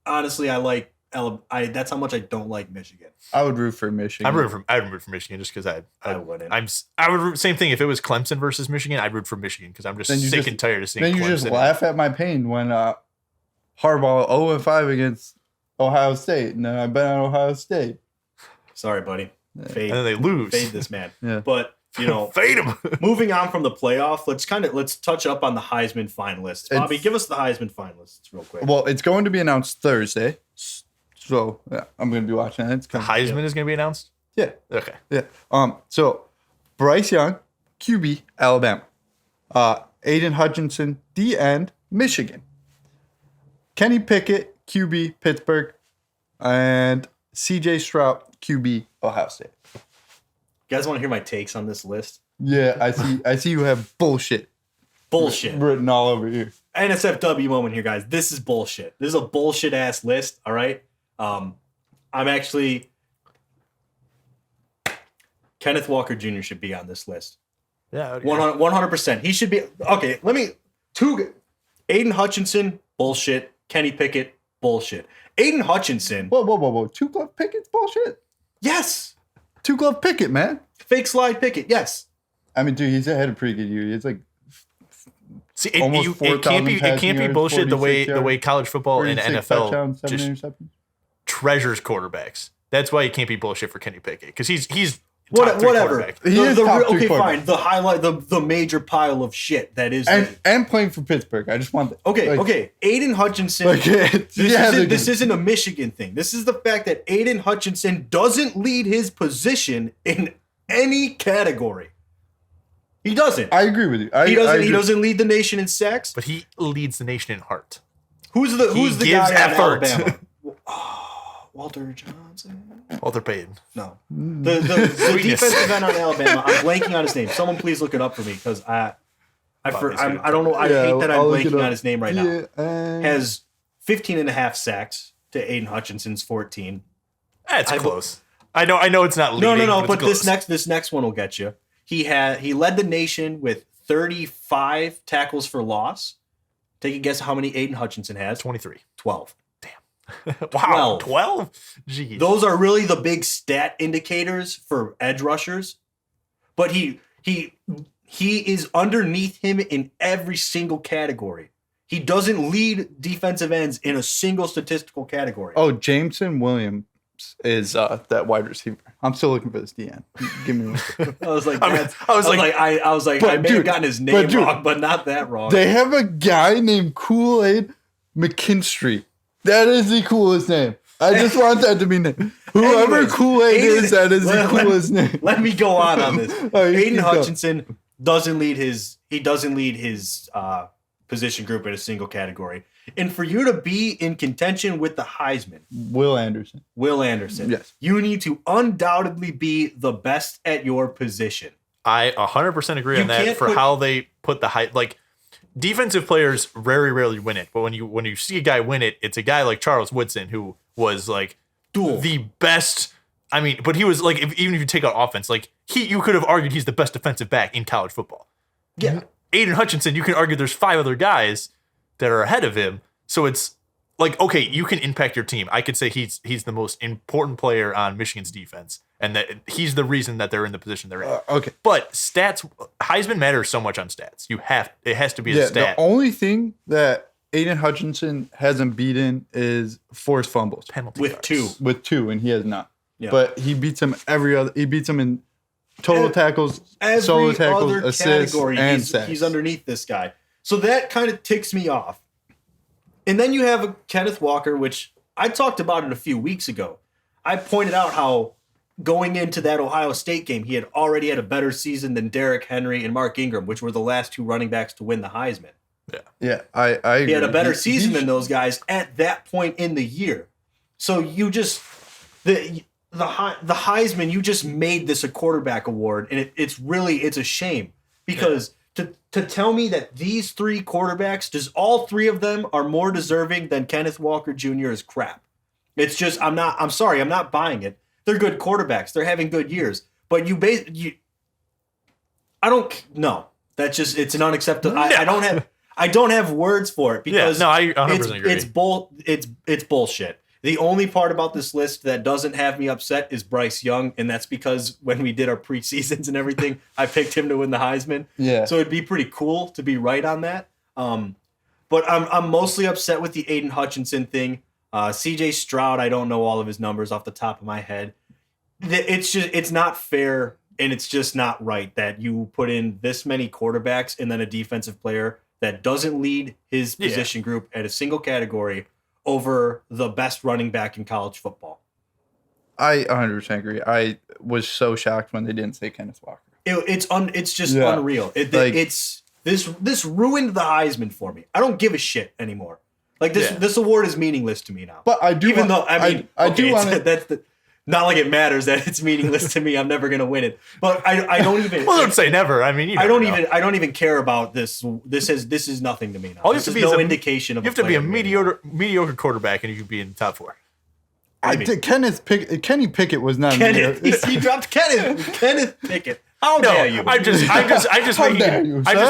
S1: honestly, I like Alabama. That's how much I don't like Michigan.
S2: I would root for Michigan.
S3: I would root for Michigan just because
S1: I wouldn't.
S3: I would root same thing if it was Clemson versus Michigan. I'd root for Michigan because I'm just sick and tired of seeing.
S2: Then you
S3: Clemson.
S2: just laugh at my pain when Harbaugh 0-5 against Ohio State, and then I bet on Ohio State.
S1: Sorry, buddy. Fade,
S3: and then they lose.
S1: Fade this man.
S2: Yeah.
S1: But
S3: fade him.
S1: Moving on from the playoff, let's touch up on the Heisman finalists. Bobby, give us the Heisman finalists real quick.
S2: Well, it's going to be announced Thursday, so yeah, I'm going to be watching it.
S3: Heisman is going to be announced.
S2: Yeah.
S3: Okay.
S2: Yeah. So Bryce Young, QB, Alabama. Aiden Hutchinson, D end, Michigan. Kenny Pickett, QB, Pittsburgh, and CJ Stroud, QB, Ohio State.
S1: You guys want to hear my takes on this list?
S2: Yeah, I see you have bullshit written all over here.
S1: NSFW moment here, guys. This is bullshit. This is a bullshit ass list, all right? I'm actually Kenneth Walker Jr. should be on this list.
S3: Yeah,
S1: 100%. He should be. Okay, Aiden Hutchinson, bullshit. Kenny Pickett, bullshit. Aiden Hutchinson.
S2: Whoa. Two glove Pickett's bullshit?
S1: Yes.
S2: Two glove Pickett, man.
S1: Fake slide Pickett, yes.
S2: I mean, dude, he's had a pretty good year. He's like
S3: it can't be bullshit the way college football and NFL just treasures quarterbacks. That's why it can't be bullshit for Kenny Pickett because he's
S1: whatever.
S2: Fine.
S1: The highlight, the major pile of shit that is,
S2: and playing for Pittsburgh. I just want that.
S1: Okay. Aiden Hutchinson. This isn't a Michigan thing. This is the fact that Aiden Hutchinson doesn't lead his position in any category. He doesn't.
S2: I agree with you.
S1: He doesn't lead the nation in sacks,
S3: but he leads the nation in heart.
S1: Who's the guy
S3: effort.
S1: on Alabama? Walter Johnson.
S3: Walter Payton.
S1: No. The defensive end on Alabama. I'm blanking on his name. Someone please look it up for me because I don't know. I hate that I'm blanking on his name right now. Has 15 and a half sacks to Aiden Hutchinson's 14.
S3: That's close. I know it's not leading.
S1: No. But this next one will get you. He led the nation with 35 tackles for loss. Take a guess how many Aiden Hutchinson has.
S3: 23.
S1: 12.
S3: Wow, 12? Jeez.
S1: Those are really the big stat indicators for edge rushers. But he is underneath him in every single category. He doesn't lead defensive ends in a single statistical category.
S2: Oh, Jameson Williams is that wide receiver. I'm still looking for this DN. Give me one.
S1: I was like, I may have gotten his name wrong, but not that wrong.
S2: They have a guy named Kool-Aid McKinstry. That is the coolest name. I just want that to be named. Whoever Kool-Aid is, that is the coolest name.
S1: Let me go on this. Aiden Hutchinson doesn't lead his position group in a single category. And for you to be in contention with the Heisman,
S2: Will Anderson,
S1: yes, you need to undoubtedly be the best at your position.
S3: I 100% agree on that for how they put the height. Like, defensive players very rarely win it, but when you see a guy win it, it's a guy like Charles Woodson who was like the best. I mean, but he was like, even if you take out offense, like you could have argued he's the best defensive back in college football.
S1: Yeah,
S3: Aiden Hutchinson, you can argue there's 5 other guys that are ahead of him. So it's like, okay, you can impact your team. I could say he's the most important player on Michigan's defense, and that he's the reason that they're in the position they're in.
S2: Okay,
S3: but stats, Heisman matters so much on stats. It has to be a stat.
S2: The only thing that Aiden Hutchinson hasn't beaten is forced fumbles.
S3: Penalty
S1: with
S3: yards.
S1: two,
S2: and he has not.
S1: Yeah.
S2: But he beats him He beats him in total tackles, solo tackles, assists, and sacks.
S1: He's underneath this guy. So that kind of ticks me off. And then you have a Kenneth Walker, which I talked about it a few weeks ago. I pointed out how going into that Ohio State game, he had already had a better season than Derrick Henry and Mark Ingram, which were the last 2 running backs to win the Heisman.
S2: Yeah, I agree.
S1: He had a better season than those guys at that point in the year. So you just the Heisman, you just made this a quarterback award, and it's a shame because to tell me that these 3 quarterbacks, just all 3 of them are more deserving than Kenneth Walker Jr. is crap. It's just I'm sorry, I'm not buying it. They're good quarterbacks. They're having good years, but I don't know. That's just it's an unacceptable. I don't have words for it because
S3: I 100% agree.
S1: It's bullshit. The only part about this list that doesn't have me upset is Bryce Young, and that's because when we did our preseasons and everything, I picked him to win the Heisman.
S2: Yeah.
S1: So it'd be pretty cool to be right on that. But I'm mostly upset with the Aiden Hutchinson thing. CJ Stroud, I don't know all of his numbers off the top of my head. It's not fair, and it's just not right that you put in this many quarterbacks and then a defensive player that doesn't lead his position group at a single category over the best running back in college football.
S2: I 100% agree. I was so shocked when they didn't say Kenneth Walker.
S1: It's just unreal. This ruined the Heisman for me. I don't give a shit anymore. Like this award is meaningless to me now.
S2: But I do,
S1: even though I
S2: do want to.
S1: Not like it matters that it's meaningless to me. I'm never gonna win it. But I don't even.
S3: Well, don't say never. I mean,
S1: I don't even care about this. This is nothing to me now.
S3: All you have to be
S1: no indication of.
S3: You have to be a mediocre quarterback, and you can be in the top 4.
S2: Kenny Pickett was not.
S1: Kenneth. He dropped Kenneth Pickett. How dare you?
S3: I'm just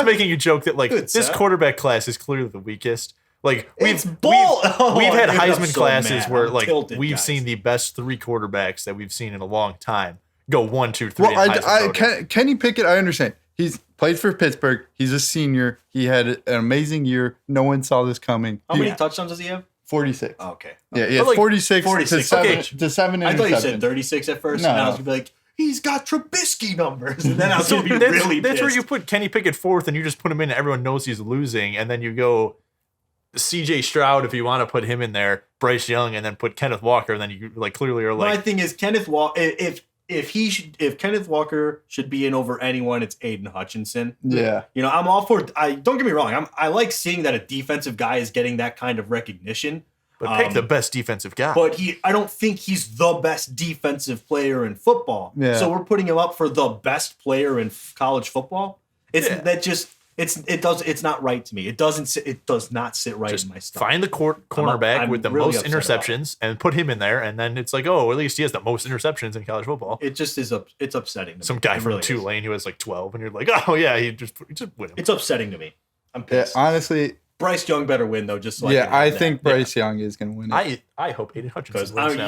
S3: making a joke that this quarterback class is clearly the weakest. Like we've had Heisman classes where we've seen the best 3 quarterbacks that we've seen in a long time go 1, 2, 3.
S2: Well, Kenny Pickett, I understand. He's played for Pittsburgh. He's a senior. He had an amazing year. No one saw this coming.
S1: How many touchdowns does he have?
S2: 46.
S1: Oh, okay.
S2: Yeah, he has 46 to 7
S1: I thought you said 36 at first. No. And I was gonna be like, he's got Trubisky numbers. And then I was gonna be really pissed.
S3: That's where you put Kenny Pickett 4th, and you just put him in, and everyone knows he's losing, and then you go CJ Stroud, if you want to put him in there, Bryce Young, and then put Kenneth Walker, and then you clearly are
S1: My thing is Kenneth Walker. If Kenneth Walker should be in over anyone, it's Aiden Hutchinson.
S2: Yeah,
S1: I'm all for. Don't get me wrong. I like seeing that a defensive guy is getting that kind of recognition.
S3: But pick the best defensive guy.
S1: But I don't think he's the best defensive player in football.
S2: Yeah.
S1: So we're putting him up for the best player in college football. It's not right to me. It does not sit right in my stomach.
S3: Find the cornerback with the really most interceptions and put him in there, and then it's at least he has the most interceptions in college football.
S1: It just is. It's upsetting.
S3: Some guy from Tulane who has 12, and you're like, oh yeah, he just win him.
S1: It's upsetting to me. I'm pissed.
S2: Yeah, honestly,
S1: Bryce Young better win though. Just so
S2: I think Bryce Young is going to win it.
S3: I hope Aiden Hutchinson wins now.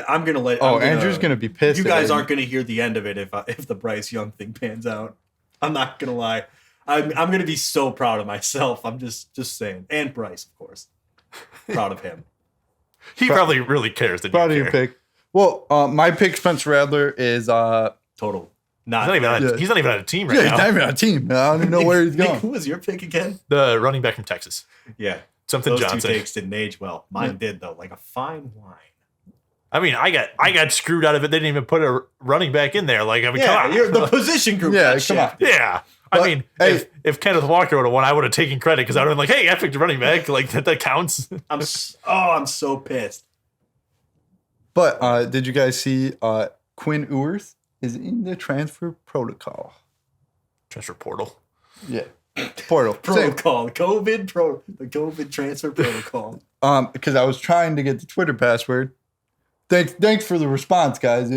S1: I'm going to let.
S2: Andrew's going to be pissed.
S1: You guys aren't going to hear the end of it if the Bryce Young thing pans out. I'm not going to lie. I'm going to be so proud of myself. I'm just saying. And Bryce, of course. Proud of him.
S3: He probably really cares that
S2: proud of your pick. Well, my pick, Spencer Rattler, is
S1: total.
S3: He's not even on a team right now.
S2: He's not even on a team. I don't even know where he's going.
S1: Who was your pick again?
S3: The running back from Texas.
S1: Yeah.
S3: Something
S1: Those
S3: Johnson.
S1: 2 takes didn't age well. Mine did, though. Like a fine wine.
S3: I mean, I got screwed out of it. They didn't even put a running back in there. Come on.
S1: The position group.
S2: Come on.
S3: Yeah. But, if Kenneth Walker would have won, I would have taken credit because I would have been like, hey, I picked a running back. That counts.
S1: I'm so pissed.
S2: But did you guys see Quinn Ewers is in the transfer protocol?
S3: Transfer portal.
S2: Yeah. Portal.
S1: Protocol. The COVID transfer protocol.
S2: Because I was trying to get the Twitter password. Thanks for the response, guys.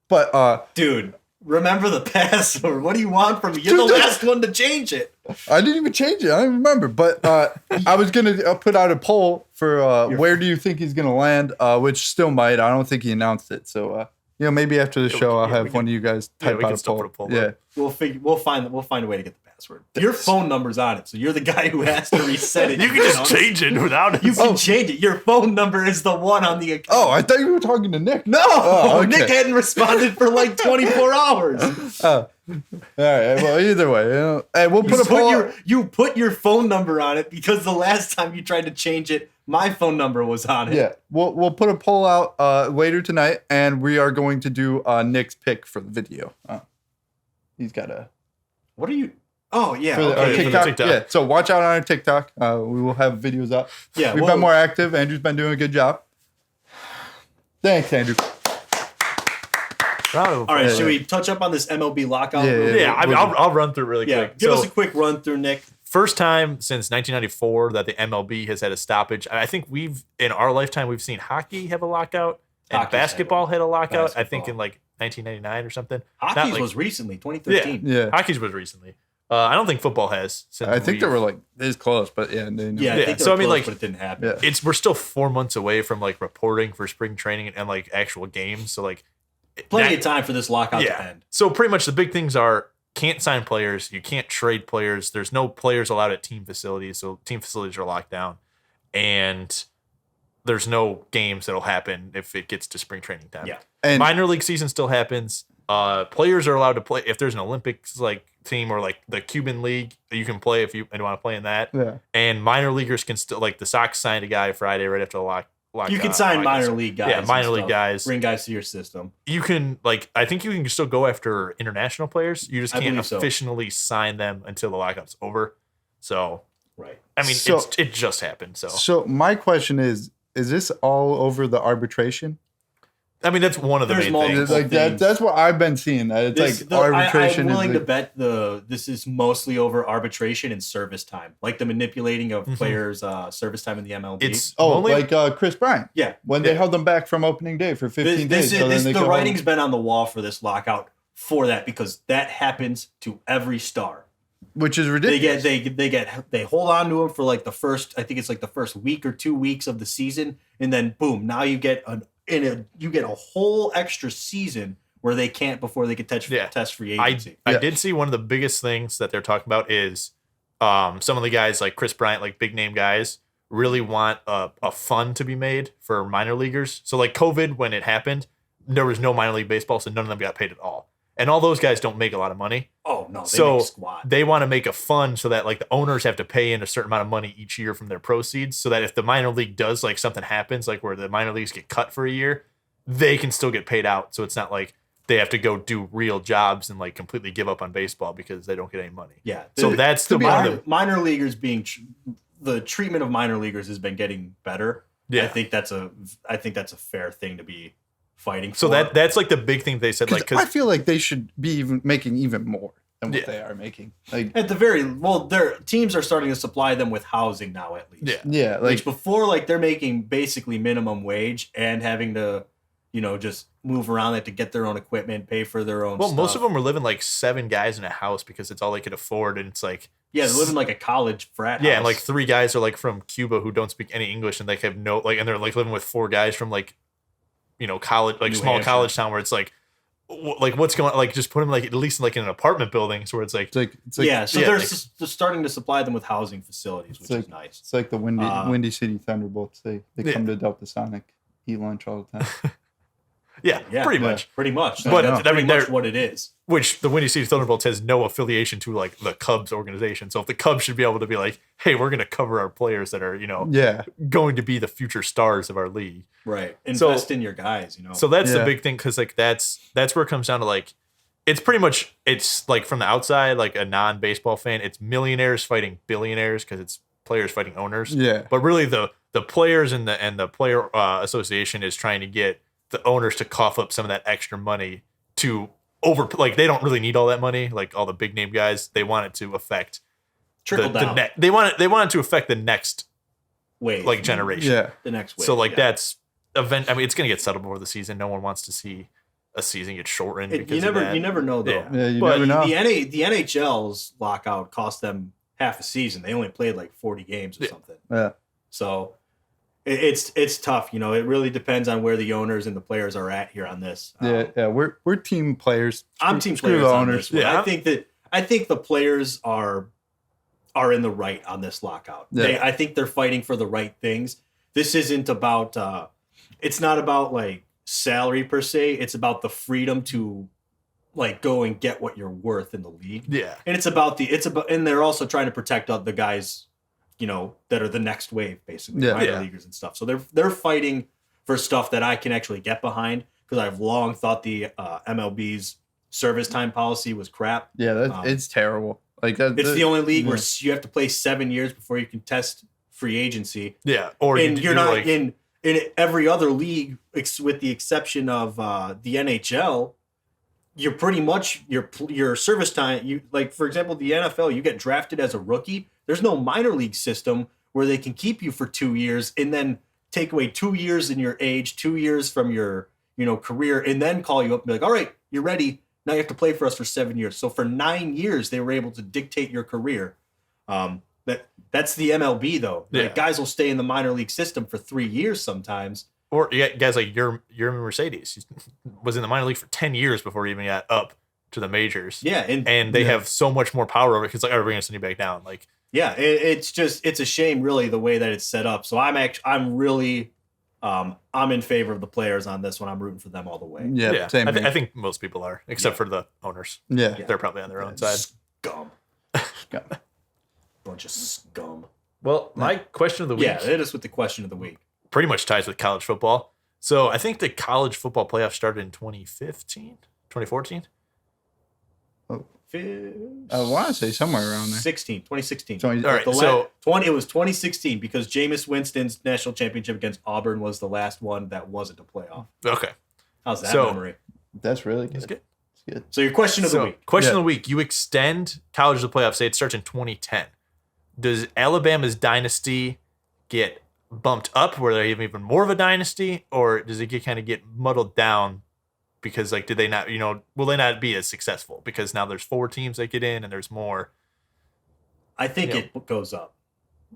S2: But
S1: dude, remember the password. What do you want from me? You're the last one to change it.
S2: I didn't even change it. I don't remember. But I was gonna put out a poll for where do you think he's gonna land, which still might. I don't think he announced it. So maybe after the show, I'll have one of you guys type out a poll. Yeah,
S1: we'll find a way to get the password. Your phone number's on it, so you're the guy who has to reset it.
S3: You can just change it without it.
S1: You can change it. Your phone number is the one on the account.
S2: Oh, I thought you were talking to Nick.
S1: No, okay. Nick hadn't responded for 24 hours.
S2: All right. Well, either way, hey, we'll put a poll.
S1: You put your phone number on it because the last time you tried to change it, my phone number was on it.
S2: Yeah, we'll put a poll out later tonight, and we are going to do Nick's pick for the video. He's got a.
S1: What are you? Oh yeah,
S2: for
S1: okay.
S2: TikTok. Yeah, so watch out on our TikTok. We will have videos up. Yeah, we've been more active. Andrew's been doing a good job. Thanks, Andrew.
S1: All right, should we touch up on this MLB lockout?
S3: Yeah. I mean, I'll run through really quick.
S1: Give us a quick run through, Nick.
S3: First time since 1994 that the MLB has had a stoppage. I think in our lifetime, we've seen hockey have a lockout and basketball had a lockout. I think in like 1999 or something.
S1: Hockey's was recently, 2013.
S2: Yeah.
S3: Hockey's was recently. I don't think football has.
S2: I think they were like this close, but yeah.
S1: I think so. I mean, like, but it didn't happen.
S2: Yeah.
S3: We're still 4 months away from like reporting for spring training and like actual games. So like,
S1: plenty of time for this lockout to end.
S3: So pretty much the big things are can't sign players, you can't trade players. There's no players allowed at team facilities, so team facilities are locked down, and there's no games that'll happen if it gets to spring training time.
S1: Yeah,
S2: and
S3: minor league season still happens. Players are allowed to play if there's an Olympics like team or like the Cuban League. You can play if you want to play in that.
S2: Yeah,
S3: and minor leaguers can still, like the Sox signed a guy Friday right after the lock.
S1: You can sign minor league guys.
S3: Yeah, minor league guys.
S1: Bring guys to your system.
S3: You can, I think you can still go after international players. You just can't officially sign them until the lockout's over. So,
S1: right.
S3: I mean, it just happened.
S2: So my question is this all over the arbitration?
S3: I mean, that's one of the main things.
S2: Like that's what I've been seeing. That it's arbitration.
S1: I'm willing to bet this is mostly over arbitration and service time, like the manipulating of players' service time in the MLB.
S3: It's
S2: like Chris Bryant.
S1: Yeah,
S2: when they held them back from opening day for 15 days.
S1: The writing's been on the wall for this lockout for that, because that happens to every star,
S2: which is ridiculous.
S1: They hold on to him for like the first week or 2 weeks of the season, and then boom, now you get a whole extra season where they can't before they can test free agency.
S3: I did see one of the biggest things that they're talking about is some of the guys like Chris Bryant, like big name guys, really want a fund to be made for minor leaguers. So like COVID, when it happened, there was no minor league baseball, so none of them got paid at all. And all those guys don't make a lot of money.
S1: Oh, no. They make squat.
S3: They want to make a fund so that like the owners have to pay in a certain amount of money each year from their proceeds, so that if the minor league does like something happens, like where the minor leagues get cut for a year, they can still get paid out. So it's not like they have to go do real jobs and like completely give up on baseball because they don't get any money.
S1: Yeah.
S3: So that's the
S1: minor leaguers being the treatment of minor leaguers has been getting better.
S3: Yeah.
S1: I think that's a fair thing to be fighting for.
S3: So that's like the big thing they said. Like,
S2: I feel like they should be making even more than what they are making. Like
S1: at their teams are starting to supply them with housing now, at least.
S2: Yeah.
S1: Like before, like they're making basically minimum wage and having to, just move around. They have to get their own equipment, pay for their own.
S3: Well, most of them were living like 7 guys in a house because it's all they could afford, and it's like
S1: they're living like a college frat house.
S3: Yeah, and like 3 guys are like from Cuba who don't speak any English, and they have no and they're like living with 4 guys from like, college, like small college town where it's like what's going on? Like just put them like at least like in an apartment building, so where it's like
S1: they're starting to supply them with housing facilities, which is nice.
S2: It's like the Windy City Thunderbolts. They come to Delta Sonic, eat lunch all the time.
S3: Pretty much.
S1: But that's pretty much what it is.
S3: Which the Windy City Thunderbolts has no affiliation to like the Cubs organization. So if the Cubs should be able to be like, hey, we're going to cover our players that are, going to be the future stars of our league.
S1: Right. Invest in your guys,
S3: So that's the big thing, because like that's where it comes down to like, it's like from the outside, like a non-baseball fan, it's millionaires fighting billionaires because it's players fighting owners.
S2: Yeah.
S3: But really the players and the player association is trying to get the owners to cough up some of that extra money to they don't really need all that money, like all the big name guys. They want it to affect
S1: trickle down.
S3: They want it to affect the next
S1: wave,
S3: like generation.
S2: Yeah,
S1: the next wave.
S3: So that's event. I mean, it's gonna get settled before the season. No one wants to see a season get shortened.
S1: You never know though.
S2: Yeah, you never know.
S1: The NHL's lockout cost them half a season. They only played like 40 games or something.
S2: Yeah.
S1: So it's tough. It really depends on where the owners and the players are at here on this.
S2: We're team players.
S1: I'm team players on
S2: owners.
S1: This. Yeah, I think the players are in the right on this lockout.
S2: Yeah.
S1: I think they're fighting for the right things. This isn't about. It's not about like salary per se. It's about the freedom to like go and get what you're worth in the league.
S3: Yeah,
S1: and and they're also trying to protect the guys, that are the next wave, basically, minor leaguers and stuff. So they're fighting for stuff that I can actually get behind, because I've long thought the MLB's service time policy was crap.
S2: Yeah, it's terrible. Like
S1: it's the only league where you have to play 7 years before you can test free agency.
S3: Yeah,
S1: you're not in every other league, with the exception of the NHL. you're pretty much your service time. You like, for example, the NFL, you get drafted as a rookie. There's no minor league system where they can keep you for 2 years and then take away 2 years in your age, 2 years from your career, and then call you up and be like, all right, you're ready. Now you have to play for us for 7 years. So for 9 years, they were able to dictate your career. That's the MLB though.
S3: Yeah.
S1: Like, guys will stay in the minor league system for 3 years sometimes.
S3: Or guys like your Mercedes was in the minor league for 10 years before he even got up to the majors.
S1: Yeah,
S3: and they have so much more power over it because like, we're gonna send you back down. Like,
S1: yeah, it's a shame really the way that it's set up. So I'm really I'm in favor of the players on this one. I'm rooting for them all the way.
S2: Yeah, same.
S3: I think most people are, except for the owners.
S2: Yeah.
S3: They're probably on their own side.
S1: Scum. Bunch of scum.
S3: Well, my question of the week.
S1: Yeah, hit us with the question of the week.
S3: Pretty much ties with college football. So I think the college football playoff started in 2015, 2014.
S2: I want to say somewhere around there.
S1: 2016.
S2: All
S3: right, so
S1: 20. It was 2016 because Jameis Winston's national championship against Auburn was the last one that wasn't a playoff.
S3: Okay.
S1: How's that
S3: So-
S1: memory?
S2: That's really good.
S3: That's good.
S2: It's good.
S1: So your question of the week.
S3: Question of the week. You extend college to the playoffs. Say it starts in 2010. Does Alabama's dynasty get bumped up where they have even more of a dynasty, or does it get muddled down because like did they not, will they not be as successful because now there's 4 teams that get in and there's more?
S1: I think it goes up.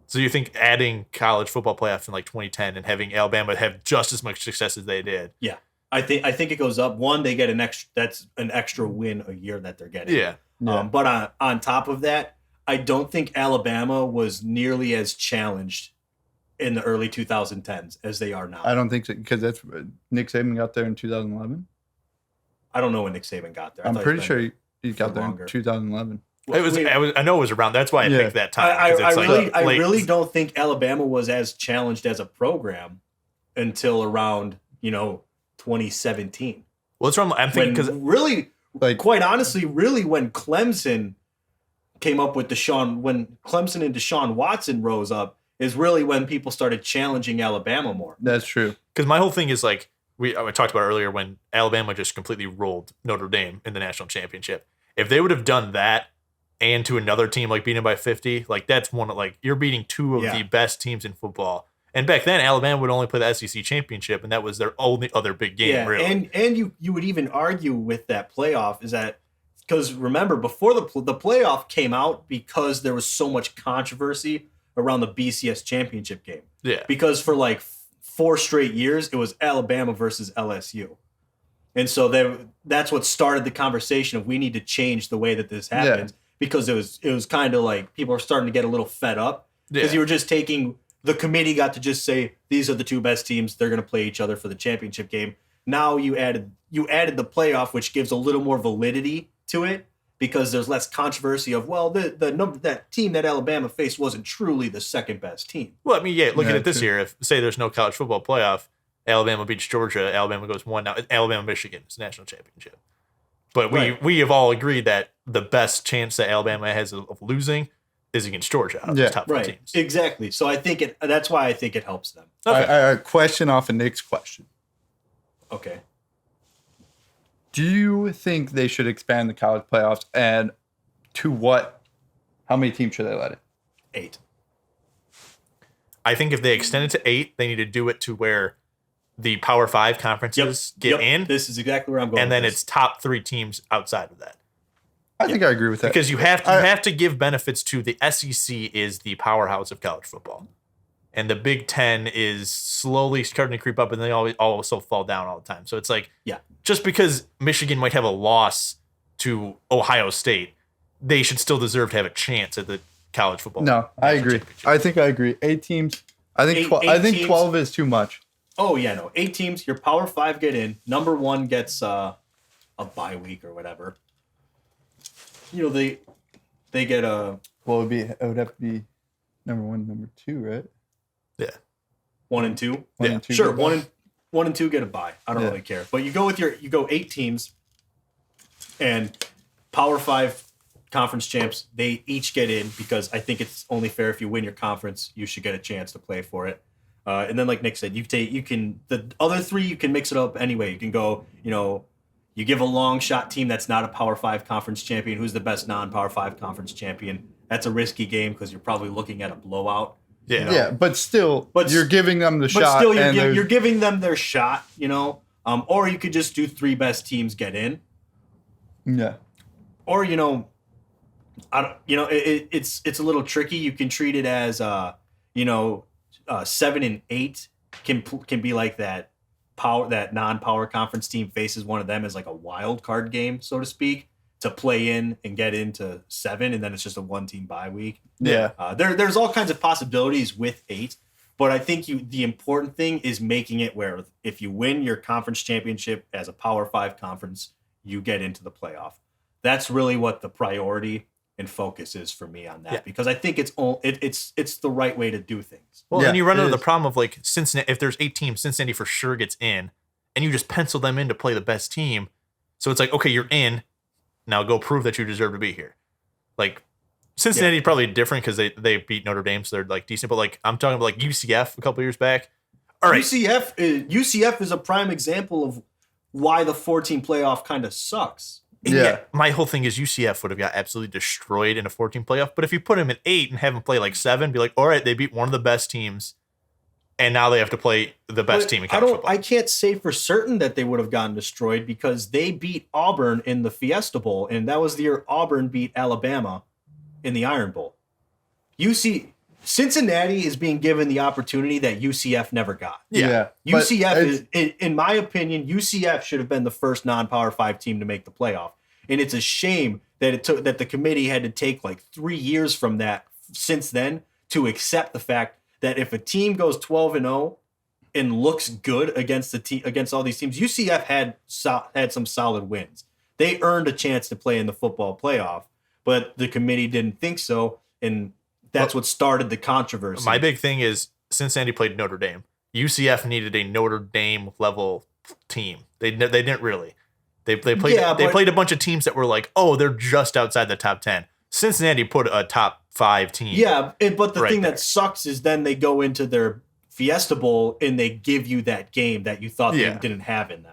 S3: So you think adding college football playoffs in like 2010 and having Alabama have just as much success as they did?
S1: Yeah. I think it goes up. One, they get that's an extra win a year that they're getting.
S3: Yeah.
S1: But on top of that, I don't think Alabama was nearly as challenged in the early 2010s as they are now.
S2: I don't think so because that's Nick Saban got there in 2011.
S1: I don't know when Nick Saban got there.
S2: I'm pretty sure he got there
S1: longer.
S2: in 2011.
S3: I know it was around. That's why I picked that time.
S1: I really don't think Alabama was as challenged as a program until around 2017.
S3: Well, that's what I'm thinking because
S1: really, quite honestly, really when Clemson came up with when Clemson and Deshaun Watson rose up is really when people started challenging Alabama more.
S2: That's true.
S3: Because my whole thing is like I talked about earlier when Alabama just completely rolled Notre Dame in the national championship. If they would have done that and to another team like beating by 50, like that's one of you're beating 2 of the best teams in football. And back then, Alabama would only play the SEC championship, and that was their only other big game, really.
S1: And you would even argue with that playoff is that because remember before the playoff came out because there was so much controversy around the BCS championship game.
S3: Yeah.
S1: Because for 4 straight years it was Alabama versus LSU, and so that's what started the conversation of we need to change the way that this happens because it was kind of like people are starting to get a little fed up because you were just taking. The committee got to just say these are the 2 best teams. They're going to play each other for the championship game. Now you added the playoff, which gives a little more validity to it because there's less controversy of that team that Alabama faced wasn't truly the second best team.
S3: Well, I mean, looking at this year, if say there's no college football playoff, Alabama beats Georgia, Alabama goes 1 now. Alabama Michigan is national championship. But we have all agreed that the best chance that Alabama has of losing is against Georgia out of the top 4 teams.
S1: Exactly. So I think that's why I think it helps them.
S2: Okay. A question off of Nick's question.
S1: Okay.
S2: Do you think they should expand the college playoffs and to what? How many teams should they let it?
S1: 8.
S3: I think if they extend it to 8, they need to do it to where the Power 5 conferences get in.
S1: This is exactly where I'm going.
S3: And then it's top 3 teams outside of that.
S2: I think I agree with that.
S3: Because you have to give benefits to the SEC is the powerhouse of college football. And the Big Ten is slowly starting to creep up and they also fall down all the time. So it's just because Michigan might have a loss to Ohio State, they should still deserve to have a chance at the college football.
S2: No, I agree. I think I agree. 8 teams. I think 12 is too much.
S1: Oh, yeah, no. 8 teams. Your Power 5 get in. Number 1 gets a bye week or whatever. They get a...
S2: Well, it would have to be number 1, number 2, right?
S1: Yeah. 1 and 2?
S2: One and 2
S1: sure. 1 and 2 get a bye. I don't really care. But you go 8 teams and Power 5 conference champs, they each get in because I think it's only fair if you win your conference, you should get a chance to play for it. And then like Nick said, the other 3 you can mix it up anyway. You can go, You give a long shot team that's not a Power 5 conference champion, who's the best non-Power 5 conference champion. That's a risky game because you're probably looking at a blowout.
S3: Yeah.
S1: You know?
S2: Yeah, but still, you're giving them the shot.
S1: But still, you're giving them their shot, you know? Or you could just do 3 best teams get in.
S2: Yeah.
S1: Or, you know, it's a little tricky. You can treat it as, 7 and 8 can be like that non-power conference team faces one of them as like a wild card game, so to speak, to play in and get into 7, and then it's just a 1-team bye week.
S2: Yeah.
S1: There's all kinds of possibilities with 8, but I think the important thing is making it where if you win your conference championship as a Power 5 conference, you get into the playoff. That's really what the priority and focus is for me on that, because I think it's the right way to do things.
S3: Well, then you run into the problem of like Cincinnati. If there's 8 teams, Cincinnati for sure gets in, and you just pencil them in to play the best team. So it's like, okay, you're in. Now go prove that you deserve to be here. Like Cincinnati is probably different because they beat Notre Dame, so they're like decent. But like I'm talking about like UCF a couple years back. All right,
S1: UCF is a prime example of why the 14 playoff kind of sucks.
S2: Yeah.
S3: My whole thing is UCF would have got absolutely destroyed in a 14 playoff. But if you put them at 8 and have them play like 7, be like, all right, they beat one of the best teams, and now they have to play the best team in college football.
S1: I can't say for certain that they would have gotten destroyed because they beat Auburn in the Fiesta Bowl, and that was the year Auburn beat Alabama in the Iron Bowl. Cincinnati is being given the opportunity that UCF never got.
S2: Yeah.
S1: UCF is, in my opinion, UCF should have been the first non-Power 5 team to make the playoff. And it's a shame that that the committee had to take like 3 years from that since then to accept the fact that if a team goes 12-0 and looks good against all these teams, UCF had some solid wins. They earned a chance to play in the football playoff, but the committee didn't think so, and that's what started the controversy.
S3: My big thing is Cincinnati played Notre Dame. UCF needed a Notre Dame level team. They didn't really. They played a bunch of teams that were like, oh, they're just outside the top 10. Cincinnati put a top 5 team.
S1: Yeah, but the thing that sucks is then they go into their Fiesta Bowl and they give you that game that you thought they didn't have in them.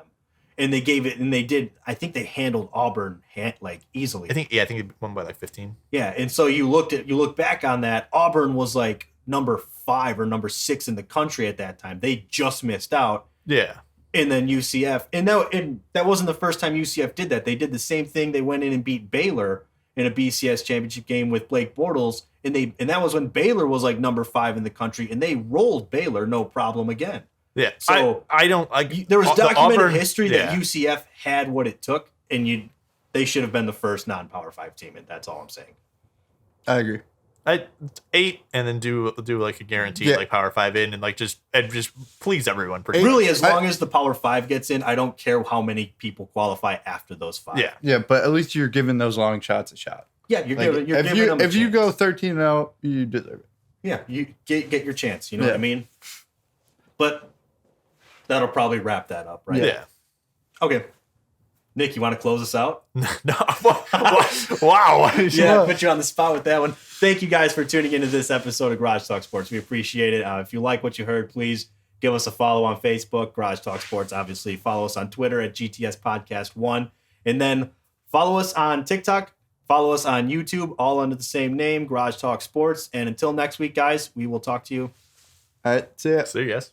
S1: And they gave it, and they did. I think they handled Auburn like easily.
S3: I think they won by like 15.
S1: Yeah, and so you look back on that. Auburn was like number 5 or number 6 in the country at that time. They just missed out.
S3: Yeah.
S1: And then UCF, and that wasn't the first time UCF did that. They did the same thing. They went in and beat Baylor in a BCS championship game with Blake Bortles, and that was when Baylor was like number 5 in the country, and they rolled Baylor no problem again.
S3: Yeah,
S1: so
S3: I don't.
S1: There was documented
S3: Auburn,
S1: history that UCF had what it took, and they should have been the first non-Power 5 team, and that's all I'm saying.
S2: I agree.
S3: 8 and then do like a guaranteed like Power 5 in and just please everyone.
S1: Really, as long as the Power 5 gets in, I don't care how many people qualify after those 5.
S2: Yeah, but at least you're giving those long shots a shot.
S1: Yeah, you're giving them a chance.
S2: If you go 13-0, you deserve it.
S1: Yeah, you get your chance. You know what I mean? But that'll probably wrap that up, right?
S3: Yeah.
S1: Okay. Nick, you want to close us out?
S3: No. Wow.
S1: Yeah, put you on the spot with that one. Thank you guys for tuning into this episode of Garage Talk Sports. We appreciate it. If you like what you heard, please give us a follow on Facebook, Garage Talk Sports. Obviously, follow us on Twitter at GTS Podcast 1. And then follow us on TikTok. Follow us on YouTube, all under the same name, Garage Talk Sports. And until next week, guys, we will talk to you.
S2: All right, see ya.
S3: See you guys.